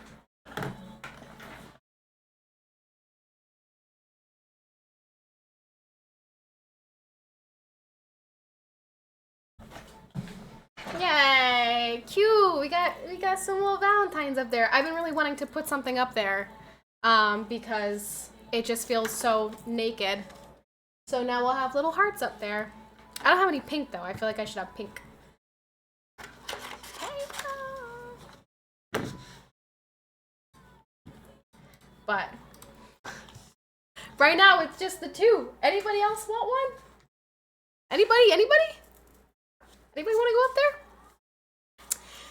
Yay! Cute! We got some little Valentines up there. I've been really wanting to put something up there, because it just feels so naked. So now we'll have little hearts up there. I don't have any pink though. I feel like I should have pink. But right now it's just the two. Anybody else want one? Anybody? Anybody want to go up there?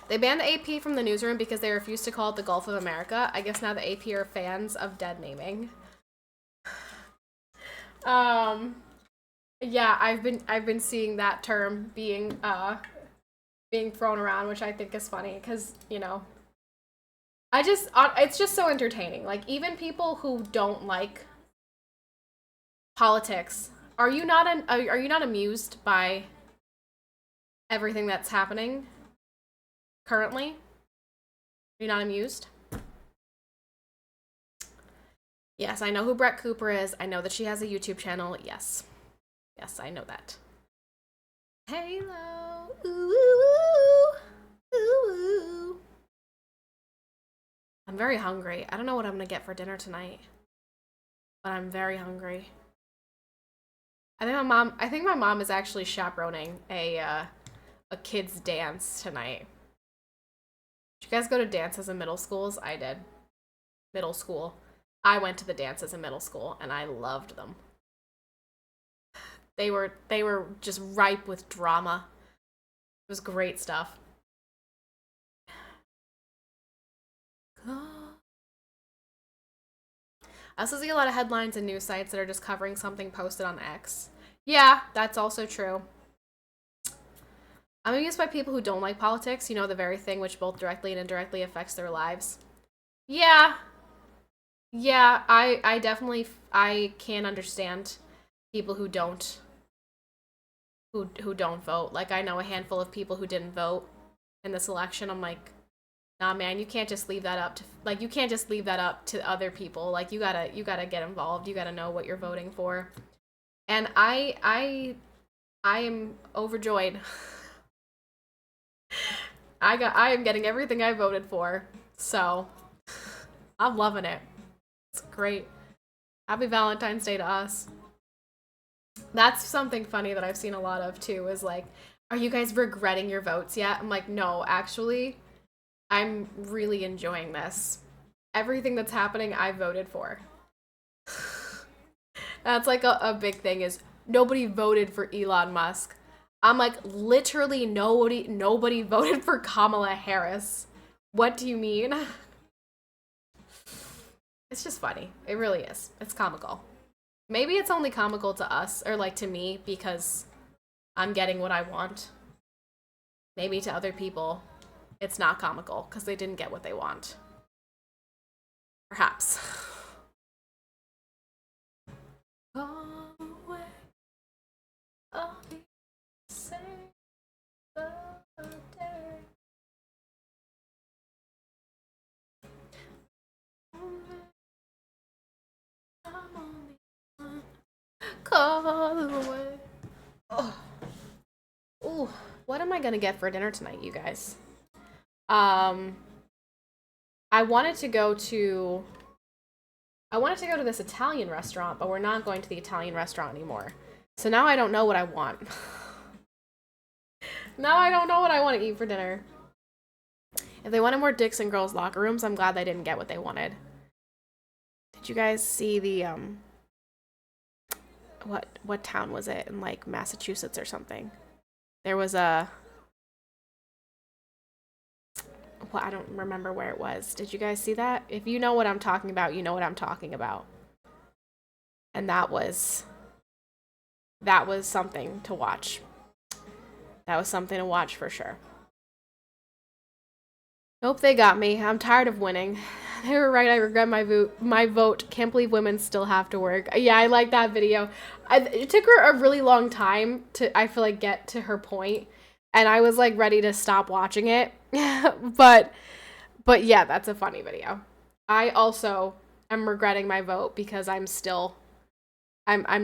They banned the AP from the newsroom because they refused to call it the Gulf of America. I guess now the AP are fans of dead naming. Yeah, I've been seeing that term being thrown around, which I think is funny because, you know, it's just so entertaining. Like, even people who don't like politics, are you not amused by everything that's happening currently? Are you not amused? Yes, I know who Brett Cooper is. I know that she has a YouTube channel. Yes. Yes, I know that. Halo. Ooh, ooh, ooh. I'm very hungry. I don't know what I'm gonna get for dinner tonight, but I'm very hungry. I think my mom is actually chaperoning a kid's dance tonight. Did you guys go to dances in middle schools? I did. Middle school. I went to the dances in middle school and I loved them. They were just ripe with drama. It was great stuff. I also see a lot of headlines and news sites that are just covering something posted on X. Yeah, that's also true. I'm amused by people who don't like politics, the very thing which both directly and indirectly affects their lives. Yeah. Yeah, I definitely, I can understand people who don't vote. Like, I know a handful of people who didn't vote in this election. I'm like, nah, man, you can't just leave that up to, like, you can't just leave that up to other people. Like, you gotta get involved. You gotta know what you're voting for. And I am overjoyed. I am getting everything I voted for. So, I'm loving it. It's great. Happy Valentine's Day to us. That's something funny that I've seen a lot of too, is like, are you guys regretting your votes yet? I'm like, no, actually, I'm really enjoying this. Everything that's happening, I voted for. That's like a big thing, is nobody voted for Elon Musk. I'm like, literally nobody voted for Kamala Harris. What do you mean? It's just funny. It really is. It's comical. Maybe it's only comical to us, or like to me, because I'm getting what I want. Maybe to other people, it's not comical because they didn't get what they want. Perhaps. Call away. Oh. Ooh, what am I gonna get for dinner tonight, you guys? I wanted to go to this Italian restaurant, but we're not going to the Italian restaurant anymore. So now I don't know what I want. Now I don't know what I want to eat for dinner. If they wanted more dicks in girls' locker rooms, I'm glad they didn't get what they wanted. Did you guys see the, what town was it? In, like, Massachusetts or something? There was a... Well, I don't remember where it was. Did you guys see that? If you know what I'm talking about, you know what I'm talking about. And that was something to watch. That was something to watch for sure. Nope, they got me. I'm tired of winning. They were right. I regret my vote. Can't believe women still have to work. Yeah, I like that video. It took her a really long time to, I feel like, get to her point. And I was like ready to stop watching it. but yeah, that's a funny video. I also am regretting my vote because I'm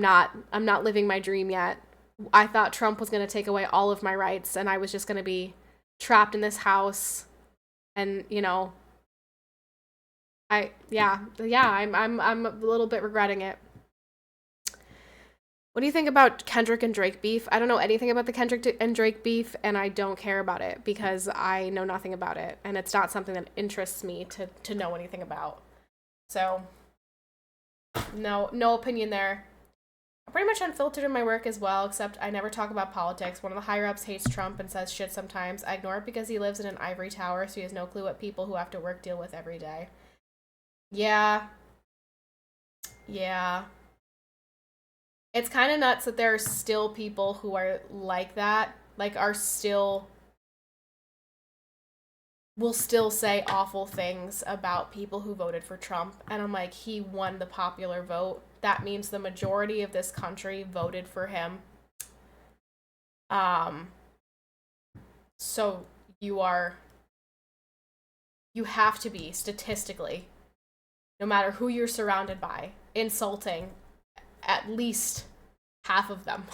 not living my dream yet. I thought Trump was going to take away all of my rights and I was just going to be trapped in this house. And, I'm a little bit regretting it. What do you think about Kendrick and Drake beef? I don't know anything about the Kendrick and Drake beef, and I don't care about it because I know nothing about it, and it's not something that interests me to know anything about. So, no opinion there. I'm pretty much unfiltered in my work as well, except I never talk about politics. One of the higher-ups hates Trump and says shit sometimes. I ignore it because he lives in an ivory tower, so he has no clue what people who have to work deal with every day. Yeah. It's kind of nuts that there are still people who are like that, like will still say awful things about people who voted for Trump. And I'm like, he won the popular vote. That means the majority of this country voted for him. So you have to be, statistically, no matter who you're surrounded by, insulting at least half of them.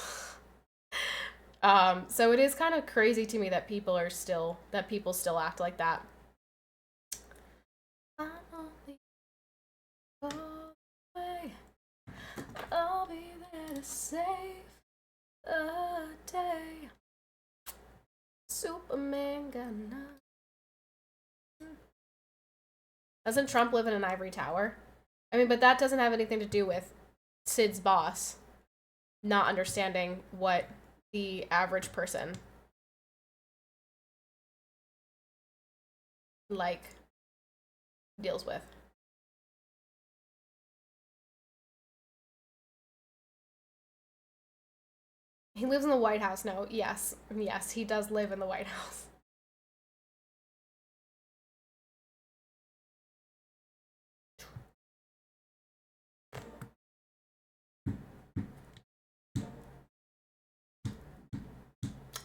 So it is kind of crazy to me that people still act like that. I'll be there to save the day. Superman got nothing. Doesn't Trump live in an ivory tower? I mean, but that doesn't have anything to do with Sid's boss not understanding what the average person like deals with. He lives in the White House. No, yes, he does live in the White House.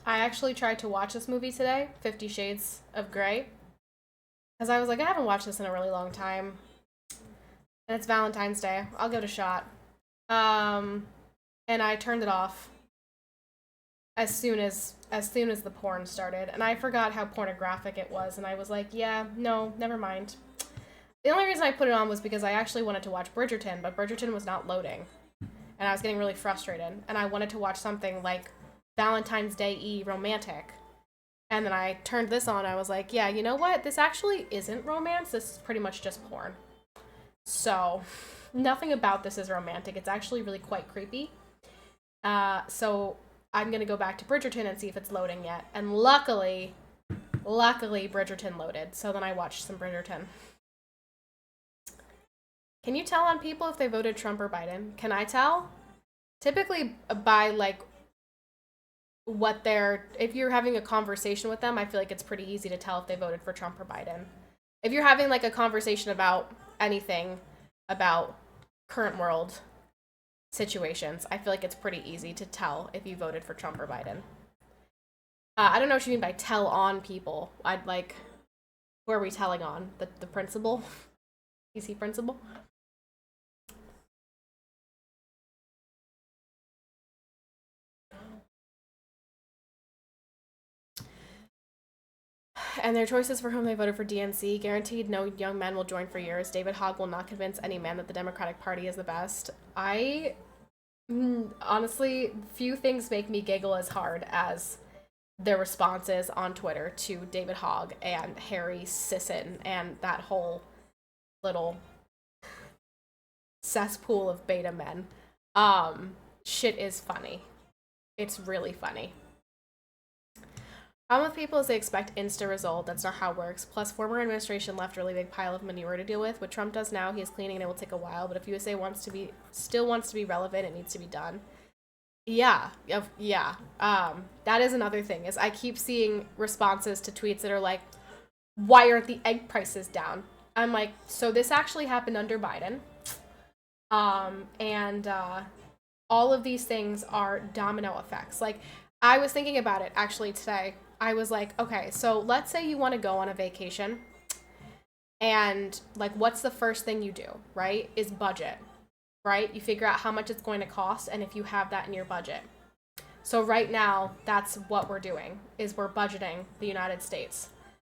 I actually tried to watch this movie today, 50 Shades of Grey, because I was like, I haven't watched this in a really long time. And it's Valentine's Day. I'll give it a shot. And I turned it off as soon as the porn started, and I forgot how pornographic it was, and I was like, yeah, no, never mind. The only reason I put it on was because I actually wanted to watch Bridgerton, but Bridgerton was not loading, and I was getting really frustrated, and I wanted to watch something like Valentine's Day-y romantic. And then I turned this on, I was like, yeah, you know what? This actually isn't romance, this is pretty much just porn. So, nothing about this is romantic, it's actually really quite creepy. So I'm gonna go back to Bridgerton and see if it's loading yet. And luckily, Bridgerton loaded. So then I watched some Bridgerton. Can you tell on people if they voted Trump or Biden? Can I tell? Typically by like what they're, if you're having a conversation with them, I feel like it's pretty easy to tell if they voted for Trump or Biden. If you're having like a conversation about anything, about current world situations, I feel like it's pretty easy to tell if you voted for Trump or Biden. I don't know what you mean by tell on people. I'd like, who are we telling on? The principal? PC principal? And their choices for whom they voted for DNC, guaranteed no young men will join for years. David Hogg will not convince any man that the Democratic Party is the best. Honestly, few things make me giggle as hard as their responses on Twitter to David Hogg and Harry Sisson and that whole little cesspool of beta men. Shit is funny. It's really funny. Problem with people is they expect insta result. That's not how it works. Plus, former administration left a really big pile of manure to deal with. What Trump does now, he is cleaning and it will take a while. But if USA still wants to be relevant, it needs to be done. Yeah. That is another thing. Is I keep seeing responses to tweets that are like, "Why aren't the egg prices down?" I'm like, so this actually happened under Biden. And all of these things are domino effects. Like, I was thinking about it actually today. I was like, okay, so let's say you want to go on a vacation, and like, what's the first thing you do, right? Is budget, right? You figure out how much it's going to cost, and if you have that in your budget. So right now, that's what we're doing, is we're budgeting the United States,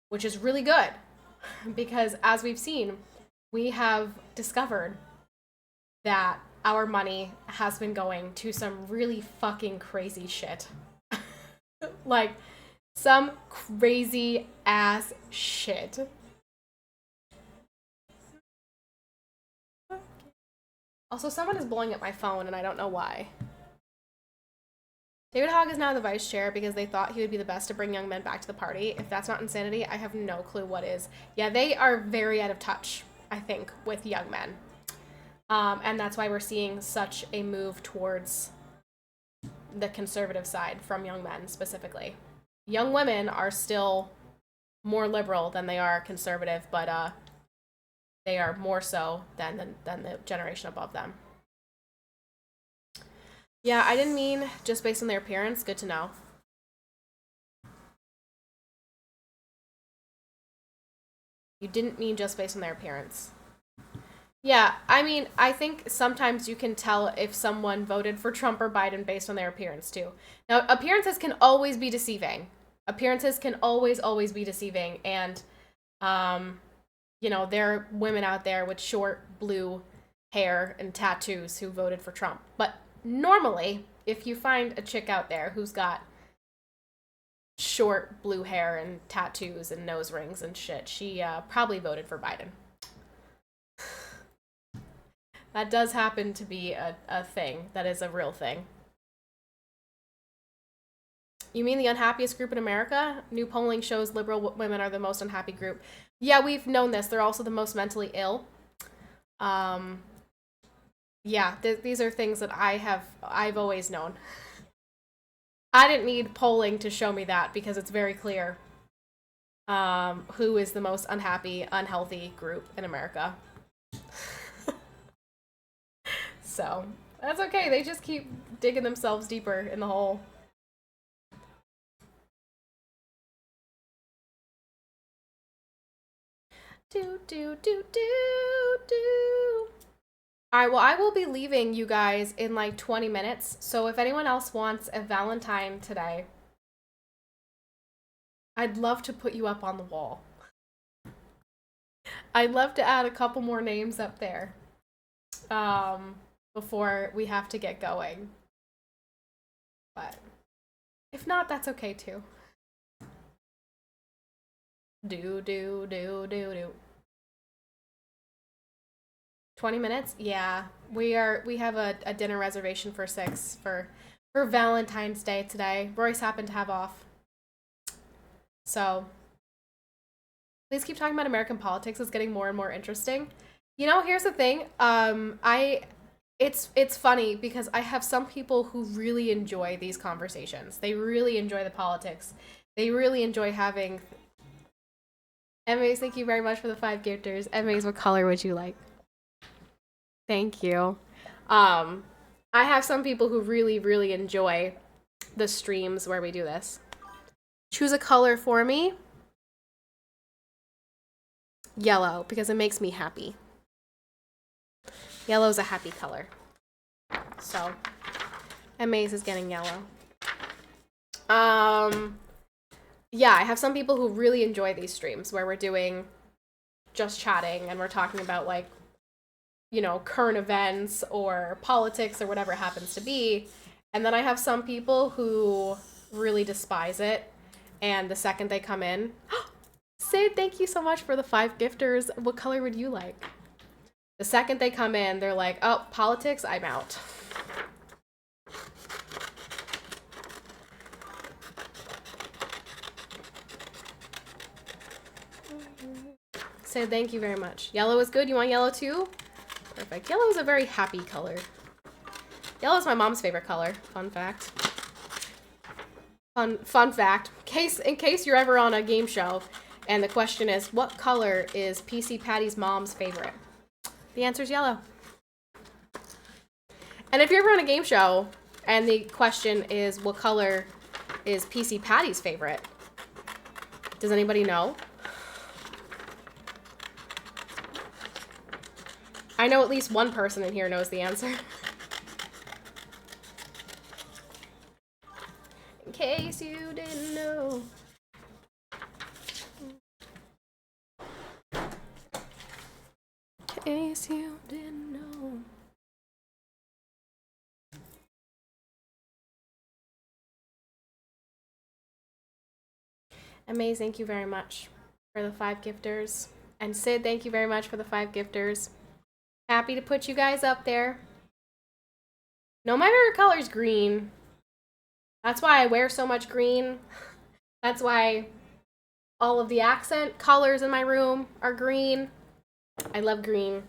which is really good, because as we've seen, we have discovered that our money has been going to some really fucking crazy shit. Like, some crazy ass shit. Also, someone is blowing up my phone and I don't know why. David Hogg is now the vice chair because they thought he would be the best to bring young men back to the party. If that's not insanity, I have no clue what is. Yeah, they are very out of touch, I think, with young men. And that's why we're seeing such a move towards the conservative side from young men specifically. Young women are still more liberal than they are conservative, but they are more so than the generation above them. Yeah, I didn't mean just based on their appearance. Good to know. You didn't mean just based on their appearance. Yeah, I mean, I think sometimes you can tell if someone voted for Trump or Biden based on their appearance, too. Now, appearances can always be deceiving. Appearances can always be deceiving, and, there are women out there with short blue hair and tattoos who voted for Trump. But normally, if you find a chick out there who's got short blue hair and tattoos and nose rings and shit, she probably voted for Biden. That does happen to be a thing. That is a real thing. You mean the unhappiest group in America? New polling shows liberal women are the most unhappy group. Yeah, we've known this. They're also the most mentally ill. Yeah, these are things that I've always known. I didn't need polling to show me that because it's very clear who is the most unhappy, unhealthy group in America. So, that's okay. They just keep digging themselves deeper in the hole. Do, do, do, do, do. Alright, well, I will be leaving you guys in like 20 minutes. So if anyone else wants a Valentine today, I'd love to put you up on the wall. I'd love to add a couple more names up there before we have to get going. But if not, that's okay too. Do. 20 minutes? Yeah. We have a dinner reservation for 6 for Valentine's Day today. Royce happened to have off. So please keep talking about American politics. It's getting more and more interesting. You know, here's the thing. It's funny because I have some people who really enjoy these conversations. They really enjoy the politics. They really enjoy having. Emmys, thank you very much for the 5 gifters. Emmys, what color would you like? Thank you. I have some people who really, really enjoy the streams where we do this. Choose a color for me. Yellow, because it makes me happy. Yellow's a happy color. So, Emmys is getting yellow. Yeah, I have some people who really enjoy these streams where we're doing just chatting and we're talking about like, you know, current events or politics or whatever it happens to be. And then I have some people who really despise it. And the second they come in, Sid, thank you so much for the 5 gifters. What color would you like? The second they come in, they're like, oh, politics, I'm out. Sid, thank you very much. Yellow is good. You want yellow too? Perfect. Yellow is a very happy color. Yellow is my mom's favorite color. Fun fact. Fun fact. In case you're ever on a game show and the question is, what color is PCPatty's mom's favorite? The answer is yellow. And if you're ever on a game show and the question is, what color is PCPatty's favorite? Does anybody know? I know at least one person in here knows the answer. In case you didn't know. In case you didn't know. Amazing, thank you very much for the 5 gifters. And Sid, thank you very much for the 5 gifters. Happy to put you guys up there. No, my favorite color is green. That's why I wear so much green. That's why all of the accent colors in my room are green. I love green.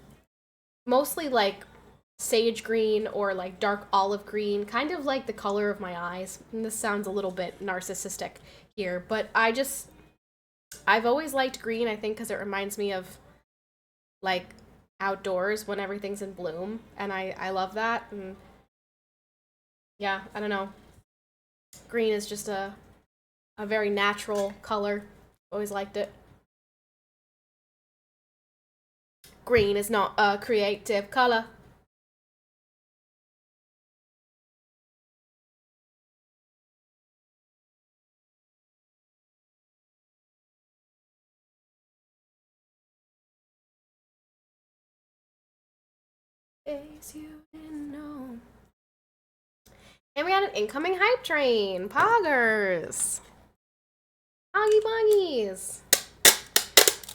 Mostly like sage green or like dark olive green, kind of like the color of my eyes. And this sounds a little bit narcissistic here, but I've always liked green, I think, because it reminds me of like outdoors when everything's in bloom, and I love that. And yeah, I don't know, green is just a very natural color. Always liked it. Green is not a creative color. In case you didn't know. And we had an incoming hype train. Poggers. Poggy Poggies.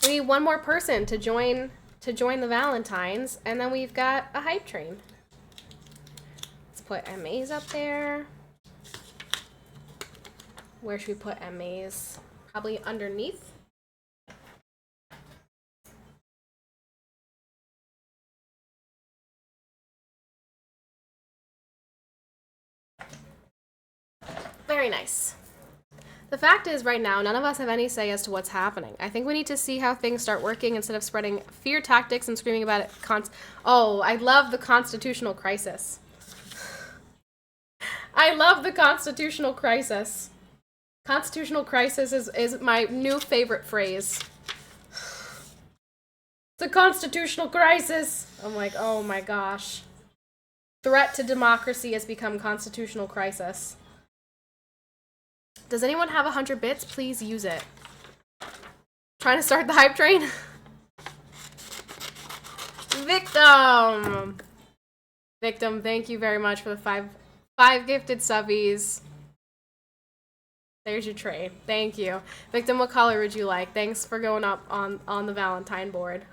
We need one more person to join to join the Valentines, and then we've got a hype train. Let's put MAs up there. Where should we put MAs? Probably underneath. Very nice. The fact is, right now, none of us have any say as to what's happening. I think we need to see how things start working instead of spreading fear tactics and screaming about it. Oh, I love the constitutional crisis. I love the constitutional crisis. Constitutional crisis is my new favorite phrase. It's a constitutional crisis. I'm like, oh my gosh. Threat to democracy has become constitutional crisis. Does anyone have 100 bits? Please use it. Trying to start the hype train? Victim! Victim, thank you very much for the five gifted subbies. There's your trade. Thank you. Victim, what color would you like? Thanks for going up on the Valentine board.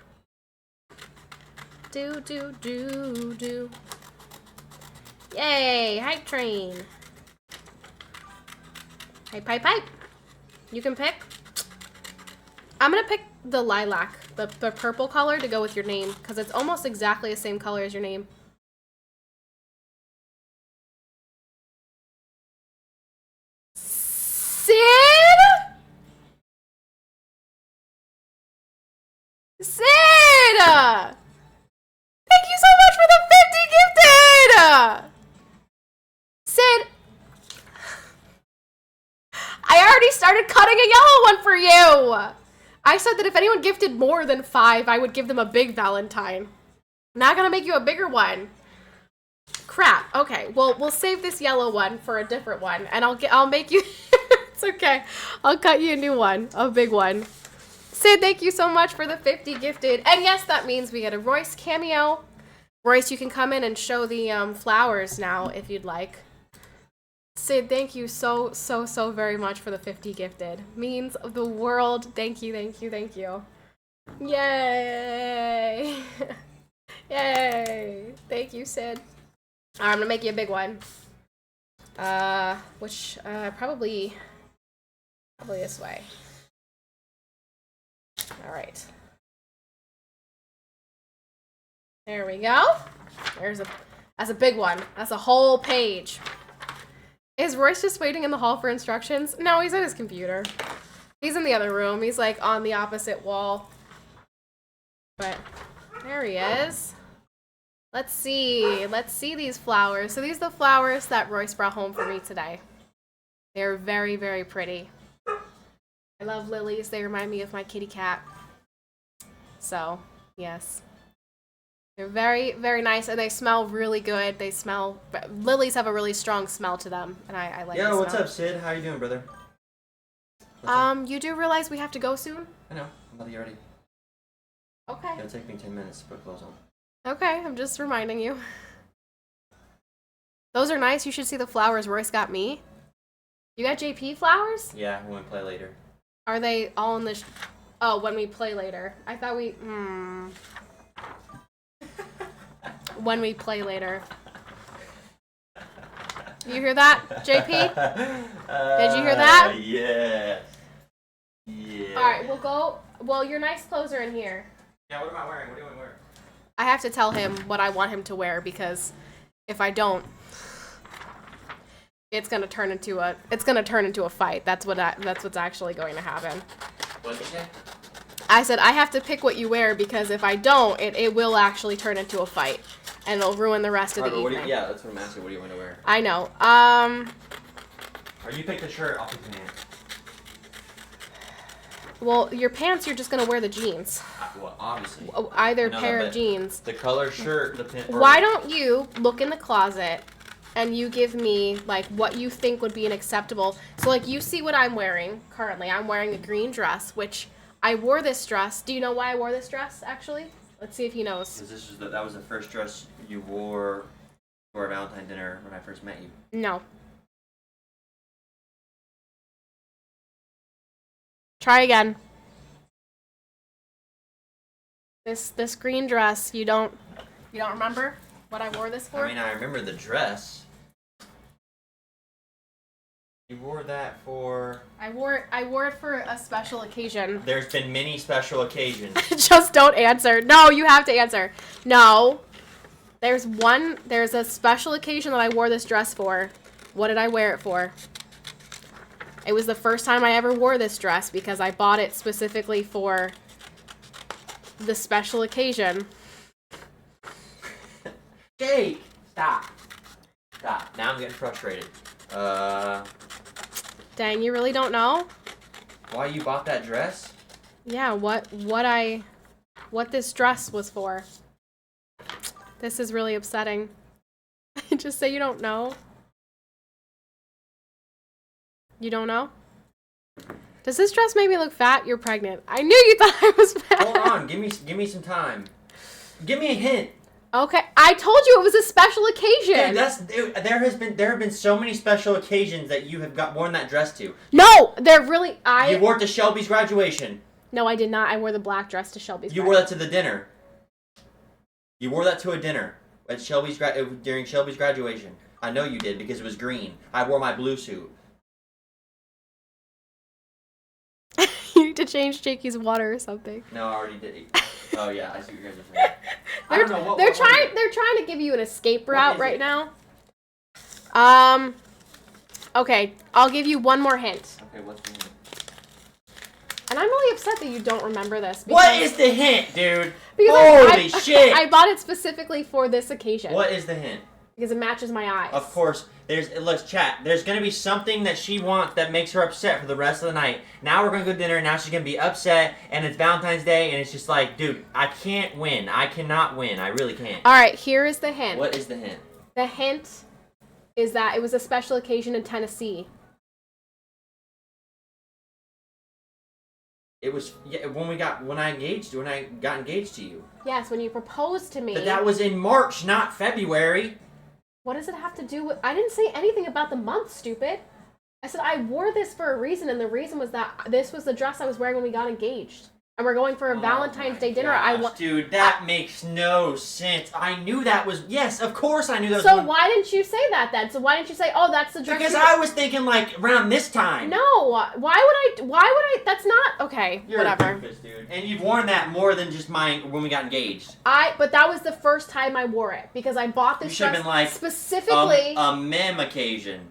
Do. Yay! Hype train. Hype. You can pick. I'm gonna pick the lilac, the purple color to go with your name, because it's almost exactly the same color as your name. Sid? Sid! Thank you so much for the 50 gifted! Sid, I already started cutting a yellow one for you! I said that if anyone gifted more than 5, I would give them a big Valentine. Not gonna make you a bigger one. Crap. Okay, well, we'll save this yellow one for a different one, and I'll make you... It's okay. I'll cut you a new one, a big one. Sid, thank you so much for the 50 gifted. And yes, that means we get a Royce cameo. Royce, you can come in and show the flowers now if you'd like. Sid, thank you so very much for the 50 gifted. Means the world. Thank you. Yay! Yay! Thank you, Sid. Alright, I'm gonna make you a big one. Which, probably this way. Alright. There we go. That's a big one. That's a whole page. Is Royce just waiting in the hall for instructions? No, he's at his computer. He's in the other room. He's like on the opposite wall. But there he is. Let's see these flowers. So these are the flowers that Royce brought home for me today. They're very, very pretty. I love lilies. They remind me of my kitty cat. So, yes. They're very, very nice, and they smell really good. Lilies have a really strong smell to them, and I like the smell. Yo, what's up, Sid? How you doing, brother? You do realize we have to go soon? I know. I'm about to get ready. Okay. It'll take me 10 minutes to put clothes on. Okay, I'm just reminding you. Those are nice. You should see the flowers Royce got me. You got JP flowers? Yeah, when we play later. Are they all in the... Oh, when we play later. I thought we... When we play later. You hear that, JP? Did you hear that? Yeah. Alright, we'll go... Well, your nice clothes are in here. Yeah, what am I wearing? What do you want to wear? I have to tell him what I want him to wear, because if I don't, it's gonna turn into a fight. That's what's actually going to happen. What did you say? I said I have to pick what you wear, because if I don't, it will actually turn into a fight, and it'll ruin the rest of the evening. Yeah, that's what I'm asking. What do you want to wear? I know. Or you pick the shirt, I'll pick the pants. Well, your pants, you're just gonna wear the jeans. Well, obviously. Either pair of jeans. The color shirt, the pants. Why don't you look in the closet and you give me, like, what you think would be an acceptable... So, like, you see what I'm wearing currently. I'm wearing a green dress, which I wore this dress. Do you know why I wore this dress, actually? Let's see if he knows. Because that was the first dress you wore for our Valentine dinner when I first met you. No. Try again. This green dress, you don't remember what I wore this for? I mean, I remember the dress. You wore that for... I wore it for a special occasion. There's been many special occasions. Just don't answer. No, you have to answer. No. There's a special occasion that I wore this dress for. What did I wear it for? It was the first time I ever wore this dress because I bought it specifically for the special occasion. Jake! Stop. Stop. Now I'm getting frustrated. Dang, you really don't know? Why you bought that dress? Yeah, what this dress was for. This is really upsetting. Just say you don't know. You don't know? Does this dress make me look fat? You're pregnant. I knew you thought I was fat. Hold on, give me some time. Give me a hint. Okay, I told you it was a special occasion. There have been so many special occasions that you have worn that dress to. No, You wore it to Shelby's graduation. No, I did not. I wore the black dress to Shelby's You wore that to the dinner. You wore that to a dinner at during Shelby's graduation. I know you did because it was green. I wore my blue suit. You need to change Jakey's water or something. No, I already did. Oh yeah, I see what you guys are saying. I don't know they're trying to give you an escape route right now. Okay, I'll give you one more hint. Okay, what's the hint? And I'm really upset that you don't remember this. What is the hint, dude? Because Holy shit! I bought it specifically for this occasion. What is the hint? Because it matches my eyes. Of course, let's chat. There's gonna be something that she wants that makes her upset for the rest of the night. Now we're gonna go to dinner, and now she's gonna be upset, and it's Valentine's Day, and it's just like, dude, I can't win. I cannot win. I really can't. Alright, here is the hint. What is the hint? The hint is that it was a special occasion in Tennessee. It was when I got engaged to you. Yes, when you proposed to me. But that was in March, not February. What does it have to do with... I didn't say anything about the month, stupid. I said I wore this for a reason, and the reason was that this was the dress I was wearing when we got engaged. And we're going for a Valentine's Day dinner. Dude, that makes no sense. I knew that was... Yes, of course I knew that was... So why didn't you say that then? So why didn't you say, oh, that's the dress... Because I was thinking, like, around this time. No, why would I... That's not... Okay, You're whatever. A doofus, dude. And you've worn that more than just when we got engaged. But that was the first time I wore it. Because I bought this dress been like, specifically... a mem occasion.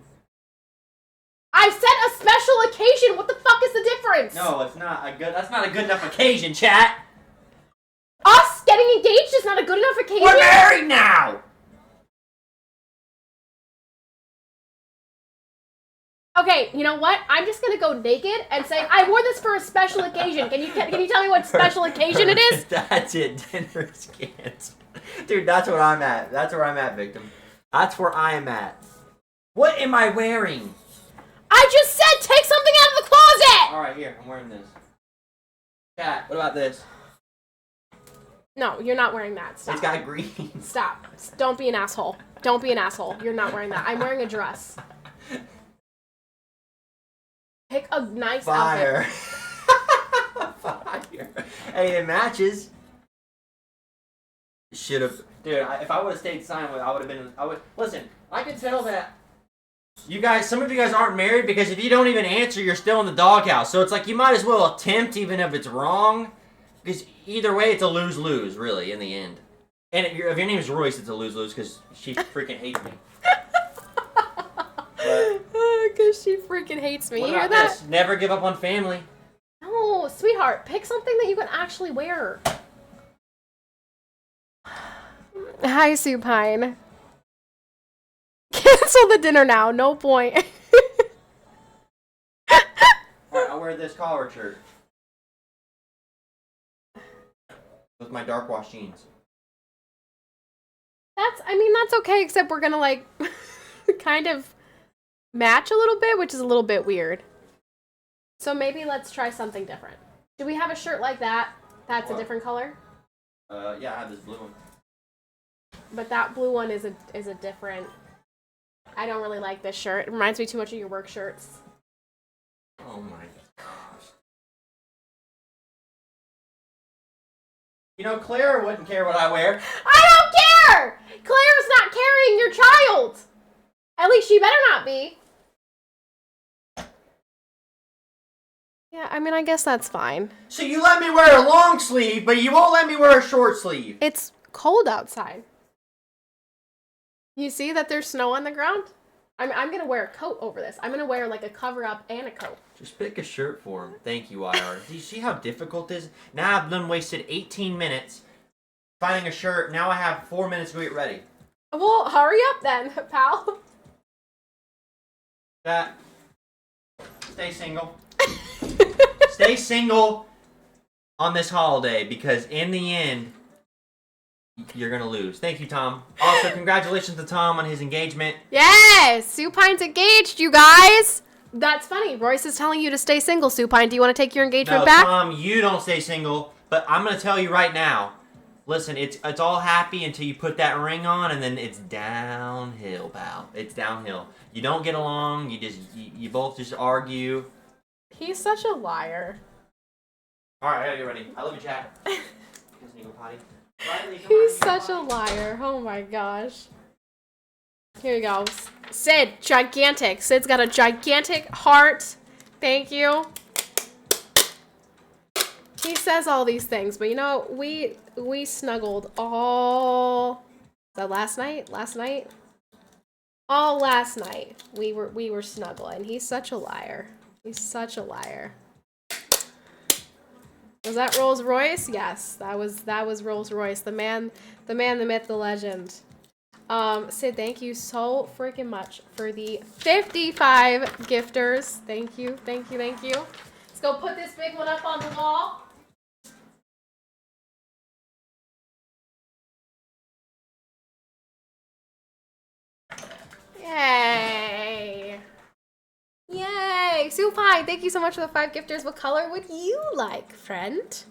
I said a special occasion. What the fuck is the difference? No, it's not that's not a good enough occasion, chat. Us getting engaged is not a good enough occasion? We're married now! Okay, you know what? I'm just gonna go naked and say, I wore this for a special occasion. Can you tell me what special occasion it is? That's it. Dinner's canceled. Dude, that's where I'm at. That's where I'm at, victim. That's where I am at. What am I wearing? I just said take something out of the closet! Alright, here. I'm wearing this. Cat, what about this? No, you're not wearing that. Stop. It's got green. Stop. Don't be an asshole. Don't be an asshole. You're not wearing that. I'm wearing a dress. Pick a nice outfit. Fire. Hey, it matches. Should have. Dude, if I would have stayed silent, I would have been. Listen, I can tell that. Some of you guys aren't married because if you don't even answer, you're still in the doghouse. So it's like you might as well attempt even if it's wrong. Because either way, it's a lose-lose, really, in the end. And if your name is Royce, it's a lose-lose because she freaking hates me. Because she freaking hates me. What You hear about that? this? Never give up on family. No, sweetheart. Pick something that you can actually wear. Hi, Supine. Cancel the dinner now. No point. Alright, I'll wear this collared shirt. With my dark wash jeans. That's okay, except we're gonna, like, kind of match a little bit, which is a little bit weird. So maybe let's try something different. Do we have a shirt like that? That's a different color? Yeah, I have this blue one. But that blue one is a different... I don't really like this shirt. It reminds me too much of your work shirts. Oh my You know, Claire wouldn't care what I wear. I don't care! Claire's not carrying your child! At least she better not be. Yeah, I mean, I guess that's fine. So you let me wear a long sleeve, but you won't let me wear a short sleeve. It's cold outside. You see that there's snow on the ground? I'm gonna wear a coat over this. I'm gonna wear like a cover up and a coat. Just pick a shirt for him. Thank you, IR. Do you see how difficult this is? Now I've done wasted 18 minutes finding a shirt. Now I have 4 minutes to get ready. Well, hurry up then, pal. That. Stay single. Stay single on this holiday because in the end, you're gonna lose. Thank you, Tom. Also, congratulations to Tom on his engagement. Yes! Supine's engaged, you guys! That's funny. Royce is telling you to stay single, Supine. Do you want to take your engagement back? No, Tom, you don't stay single. But I'm gonna tell you right now. Listen, it's all happy until you put that ring on, and then it's downhill, pal. It's downhill. You don't get along. You both just argue. He's such a liar. All right, I gotta get ready. I love you, chat. Potty. Riley, He's such a liar. Oh my gosh. Here you go. Sid, gigantic. Sid's got a gigantic heart. Thank you. He says all these things, but you know, we snuggled all last night? All last night. We were snuggling. He's such a liar. He's such a liar. Was that Rolls Royce? Yes, that was Rolls Royce. The man, the myth, the legend. Sid, thank you so freaking much for the 55 gifters. Thank you. Let's go put this big one up on the wall. Yay! Yay! Supine, thank you so much for the 5 gifters. What color would you like, friend?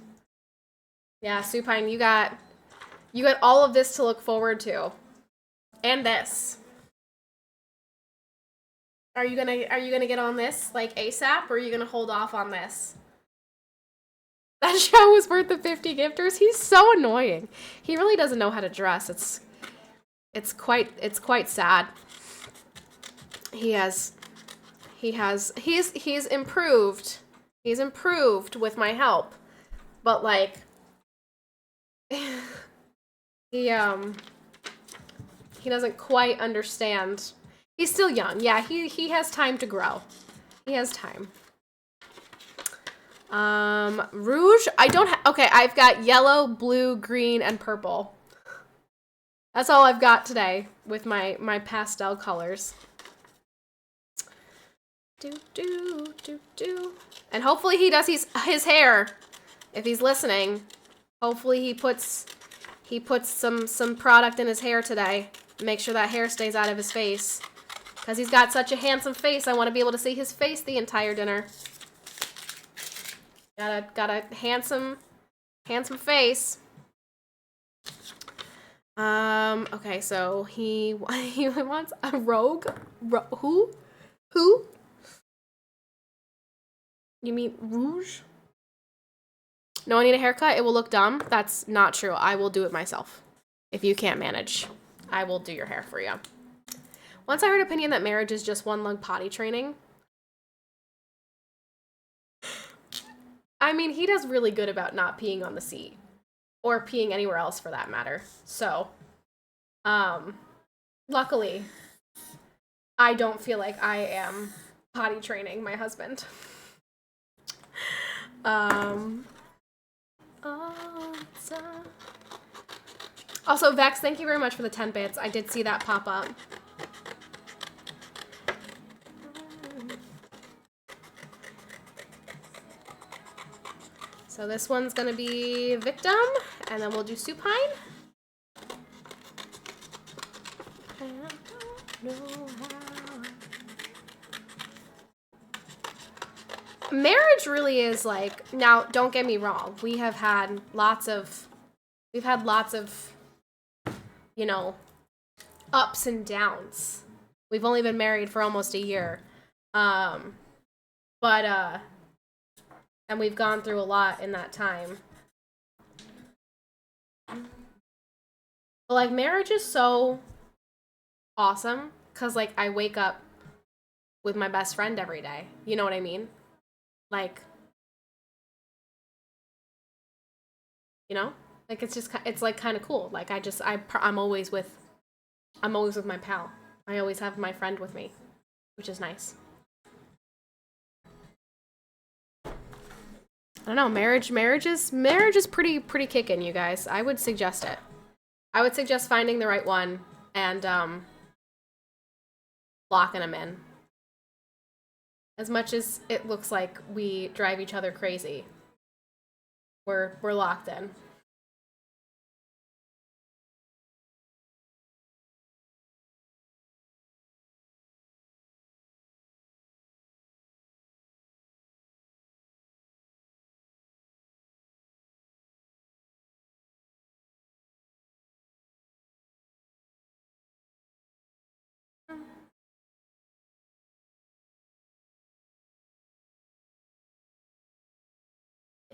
Yeah, Supine, you got all of this to look forward to. And this. Are you gonna get on this like ASAP, or are you gonna hold off on this? That show was worth the 50 gifters. He's so annoying. He really doesn't know how to dress. It's quite sad. He's improved. He's improved with my help. But like he doesn't quite understand. He's still young. Yeah, he has time to grow. He has time. Rouge? I don't okay, I've got yellow, blue, green, and purple. That's all I've got today with my pastel colors. And hopefully he does his hair. If he's listening, hopefully he puts some product in his hair today. Make sure that hair stays out of his face. Because he's got such a handsome face, I want to be able to see his face the entire dinner. Got a handsome face. Okay, so he wants a rogue. Who? You mean Rouge? No, I need a haircut. It will look dumb. That's not true. I will do it myself. If you can't manage, I will do your hair for you. Once I heard opinion that marriage is just one long potty training. I mean, he does really good about not peeing on the seat. Or peeing anywhere else for that matter. So, luckily, I don't feel like I am potty training my husband. Also, Vex, thank you very much for the 10 bits. I did see that pop up. So this one's gonna be Victim, and then we'll do Supine. I don't know how. Marriage really is like, now don't get me wrong, we've had lots of, you know, ups and downs. We've only been married for almost a year. And we've gone through a lot in that time. But like marriage is so awesome because like I wake up with my best friend every day. You know what I mean? Like, you know, like it's like kind of cool. Like I'm always with my pal. I always have my friend with me, which is nice. I don't know, marriage is pretty kicking, you guys. I would suggest it. I would suggest finding the right one and locking them in. As much as it looks like we drive each other crazy, we're locked in.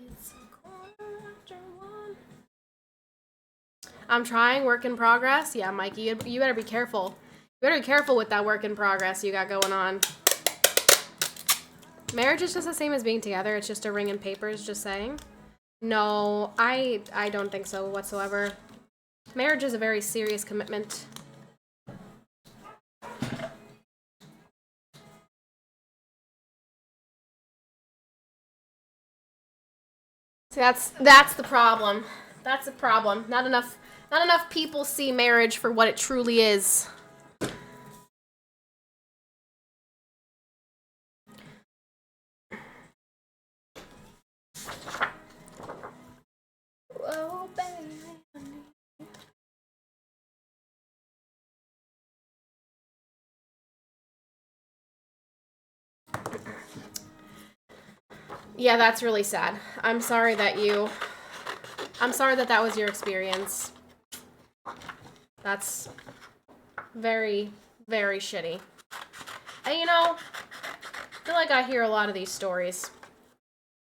It's a quarter after 1. I'm trying, work in progress. Yeah, Mikey, you better be careful. You better be careful with that work in progress you got going on. Marriage is just the same as being together. It's just a ring and papers, just saying. No, I don't think so whatsoever. Marriage is a very serious commitment. See, that's the problem. That's the problem. Not enough people see marriage for what it truly is. Whoa, baby. Yeah, that's really sad. I'm sorry that that was your experience. That's very, very shitty. And you know, I feel like I hear a lot of these stories.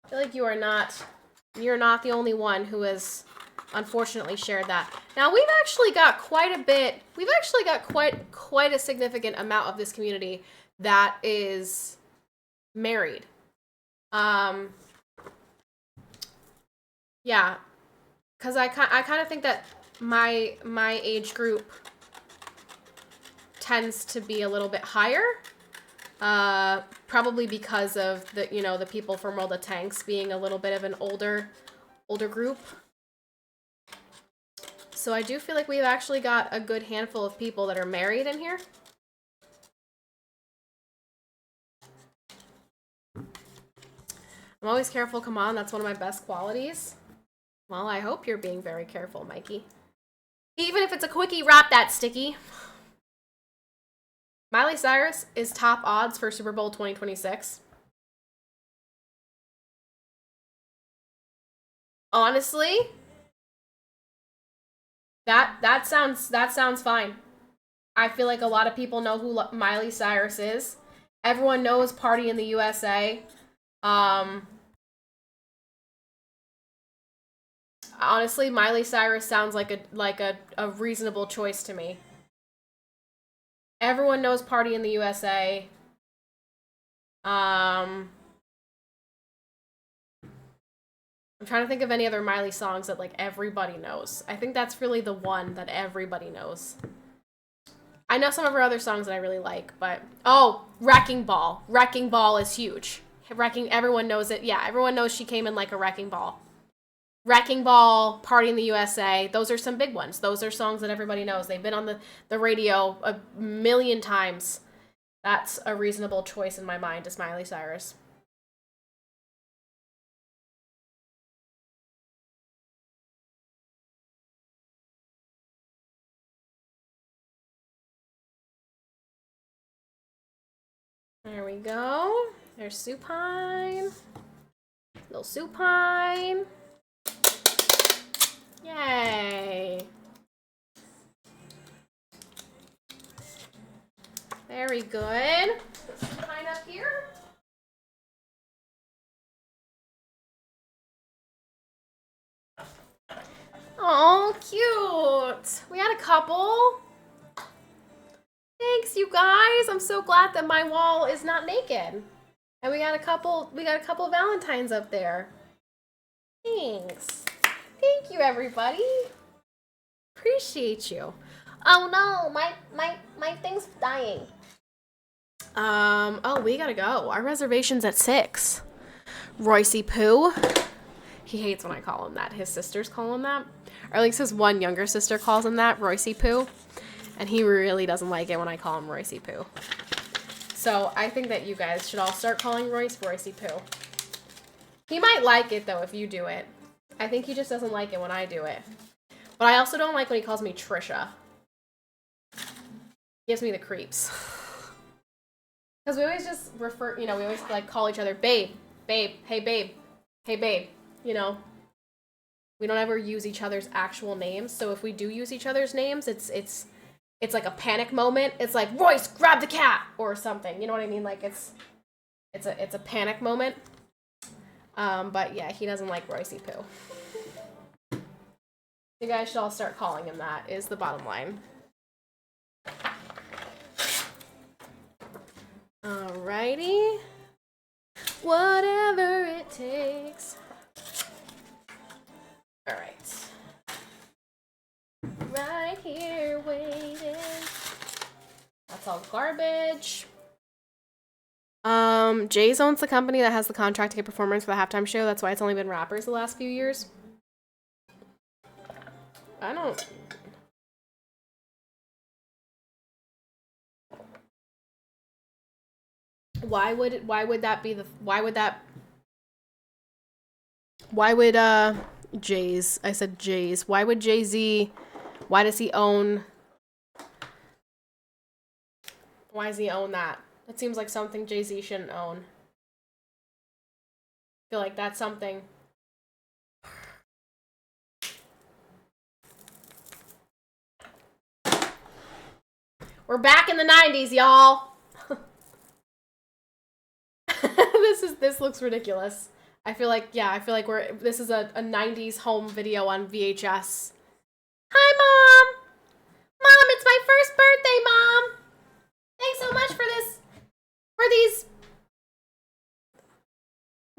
I feel like you're not the only one who has unfortunately shared that. Now, we've actually got quite a significant amount of this community that is married. Yeah, because I kind of think that my age group tends to be a little bit higher. Probably because of the people from World of Tanks being a little bit of an older group. So I do feel like we've actually got a good handful of people that are married in here. I'm always careful, come on, that's one of my best qualities. Well, I hope you're being very careful, Mikey. Even if it's a quickie, wrap that sticky. Miley Cyrus is top odds for Super Bowl 2026. Honestly, that sounds fine. I feel like a lot of people know who Miley Cyrus is. Everyone knows Party in the USA. Honestly, Miley Cyrus sounds like a reasonable choice to me. Everyone knows Party in the USA. I'm trying to think of any other Miley songs that like everybody knows. I think that's really the one that everybody knows. I know some of her other songs that I really like, but Wrecking Ball. Wrecking Ball is huge. Everyone knows it. Yeah, everyone knows she came in like a wrecking ball. Wrecking Ball, Party in the USA, those are some big ones. Those are songs that everybody knows. They've been on the radio a million times. That's a reasonable choice in my mind, is Miley Cyrus. There we go. There's Supine. Little Supine. Yay. Very good. Put Supine up here. Oh, cute. out. We had a couple. Thanks, you guys. I'm so glad that my wall is not naked. And we got a couple Valentines up there. Thanks. Thank you, everybody. Appreciate you. Oh no, my thing's dying. Oh, we gotta go. Our reservation's at 6. Roycey Poo. He hates when I call him that. His sisters call him that. Or at least his one younger sister calls him that, Roycey Poo. And he really doesn't like it when I call him Roycey Poo. So I think that you guys should all start calling Royce Roycey Poo. He might like it, though, if you do it. I think he just doesn't like it when I do it. But I also don't like when he calls me Trisha. Gives me the creeps. Because we always just refer, we always like call each other babe, babe, hey babe, hey babe, We don't ever use each other's actual names. So if we do use each other's names, it's like a panic moment. It's like, Royce, grab the cat or something. You know what I mean? Like it's a panic moment. But yeah, he doesn't like Roycey Poo. You guys should all start calling him that, is the bottom line. Alrighty. Whatever it takes. Alright. Right here waiting. That's all garbage. Jay's owns the company that has the contract to get performers for the halftime show. That's why it's only been rappers the last few years. I don't... Why would Jay's, I said Jay's, why would Jay-Z, why does he own that? That seems like something Jay-Z shouldn't own. I feel like that's something. We're back in the 90s, y'all. This looks ridiculous. I feel like this is a 90s home video on VHS. Hi, Mom! Mom, it's my first birthday, Mom! Thanks so much for these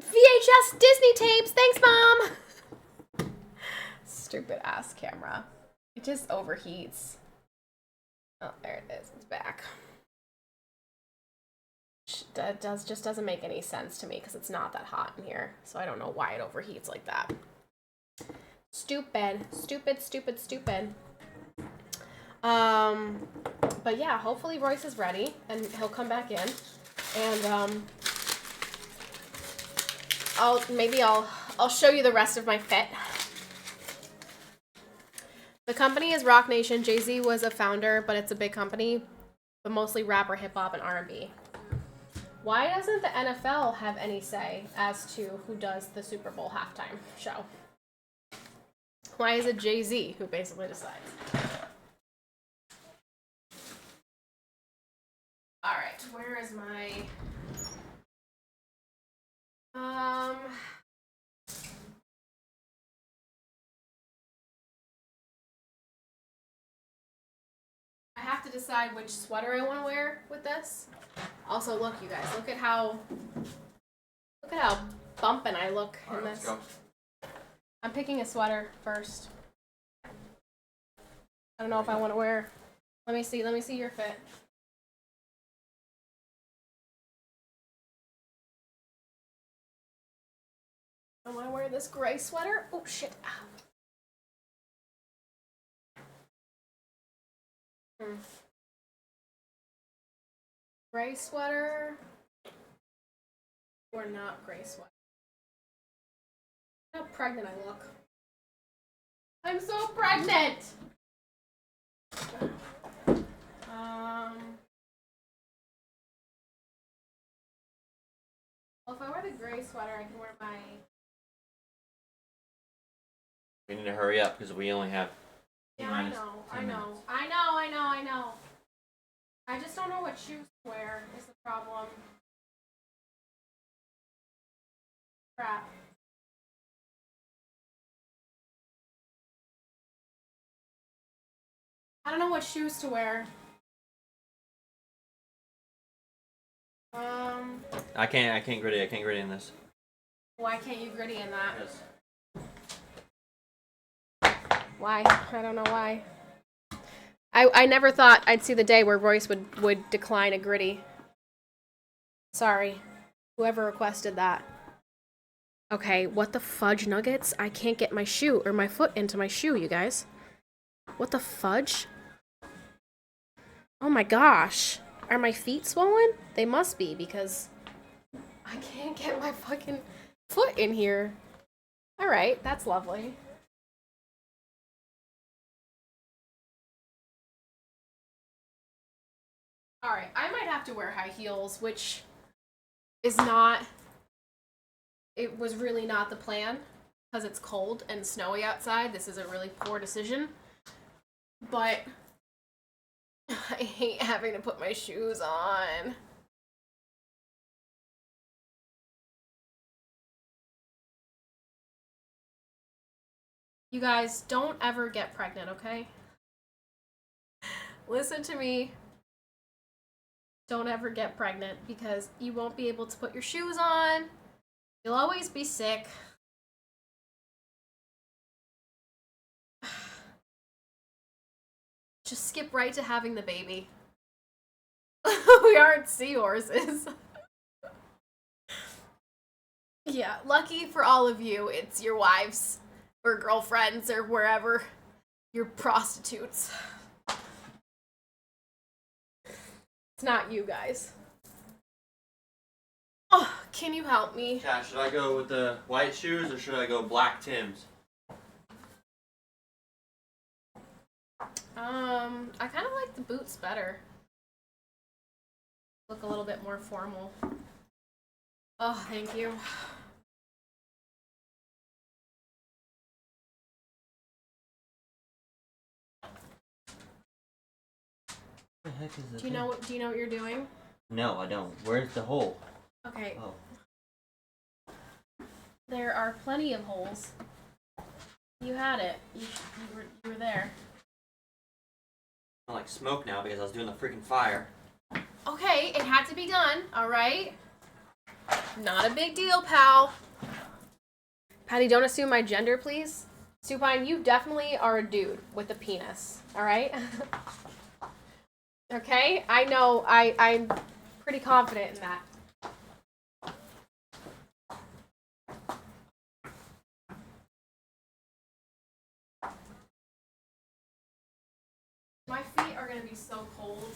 VHS Disney tapes. Thanks, Mom! Stupid ass camera. It just overheats. Oh, there it is. It's back. That just doesn't make any sense to me because it's not that hot in here. So I don't know why it overheats like that. Stupid. But yeah, hopefully Royce is ready and he'll come back in. And I'll show you the rest of my fit. The company is Rock Nation. Jay-Z was a founder, but it's a big company, but mostly rapper, hip hop, and R&B. Why doesn't the NFL have any say as to who does the Super Bowl halftime show? Why is it Jay-Z who basically decides? All right, where is my... I have to decide which sweater I want to wear with this. Also, look, you guys, look at how bumpin' I look in this. Let's go. I'm picking a sweater first. I don't know if I want to wear. Let me see your fit. I want to wear this gray sweater. Oh shit. Gray sweater or not gray sweater? How pregnant I look. I'm so pregnant! Well, if I wear the gray sweater, I can wear my... We need to hurry up because we only have... Yeah, I know. I just don't know what shoes to wear is the problem. Crap. I don't know what shoes to wear. I can't gritty. I can't gritty in this. Why can't you gritty in that? Yes. Why? I don't know why. I never thought I'd see the day where Royce would decline a gritty. Sorry. Whoever requested that. Okay, what the fudge nuggets? I can't get my shoe or my foot into my shoe, you guys. What the fudge? Oh my gosh. Are my feet swollen? They must be because I can't get my fucking foot in here. Alright, that's lovely. Alright, I might have to wear high heels, which is not... It was really not the plan, because it's cold and snowy outside. This is a really poor decision. But I hate having to put my shoes on. You guys, don't ever get pregnant, okay? Listen to me. Don't ever get pregnant because you won't be able to put your shoes on. You'll always be sick. Just skip right to having the baby. We aren't seahorses. Yeah, lucky for all of you, it's your wives or girlfriends or wherever. You're prostitutes. It's not you guys. Oh, can you help me? Yeah, should I go with the white shoes or should I go black Tims? I kind of like the boots better. Look a little bit more formal. Oh, thank you. What the heck is this? Do you know what you're doing? No, I don't. Where's the hole? Okay. Oh. There are plenty of holes. You had it. You were there. I like smoke now because I was doing the freaking fire. Okay, it had to be done, alright? Not a big deal, pal. Patty, don't assume my gender, please. Supine, you definitely are a dude with a penis, alright? Okay? I know, I'm pretty confident in that. My feet are gonna be so cold.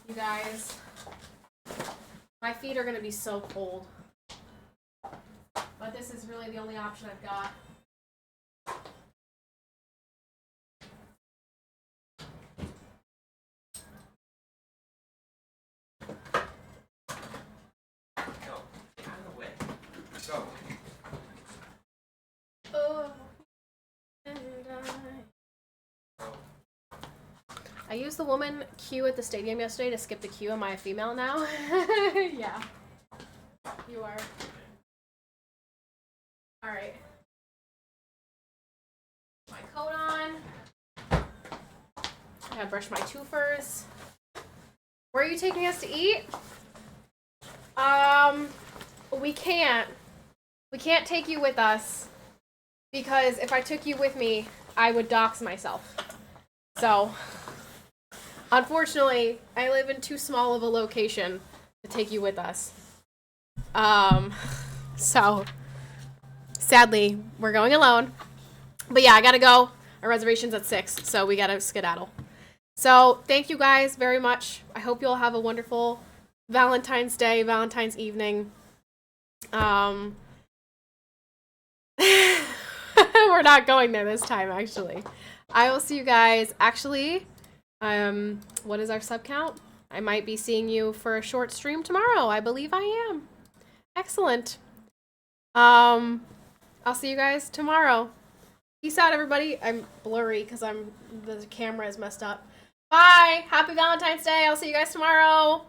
You guys. My feet are gonna be so cold. But this is really the only option I've got. Go. Get out of the way. Go. Oh, and I used the woman queue at the stadium yesterday to skip the queue. Am I a female now? Yeah. You are. Alright. My coat on. I gotta brush my toofers. Where are you taking us to eat? We can't. We can't take you with us. Because if I took you with me, I would dox myself. So, unfortunately, I live in too small of a location to take you with us. So, sadly, we're going alone. But yeah, I gotta go. Our reservation's at 6, so we gotta skedaddle. So, thank you guys very much. I hope you'll have a wonderful Valentine's Day, Valentine's evening. We're not going there this time, actually. I will see you guys. Actually, what is our sub count? I might be seeing you for a short stream tomorrow. I believe I am. Excellent. I'll see you guys tomorrow. Peace out, everybody. I'm blurry because the camera is messed up. Bye. Happy Valentine's Day. I'll see you guys tomorrow.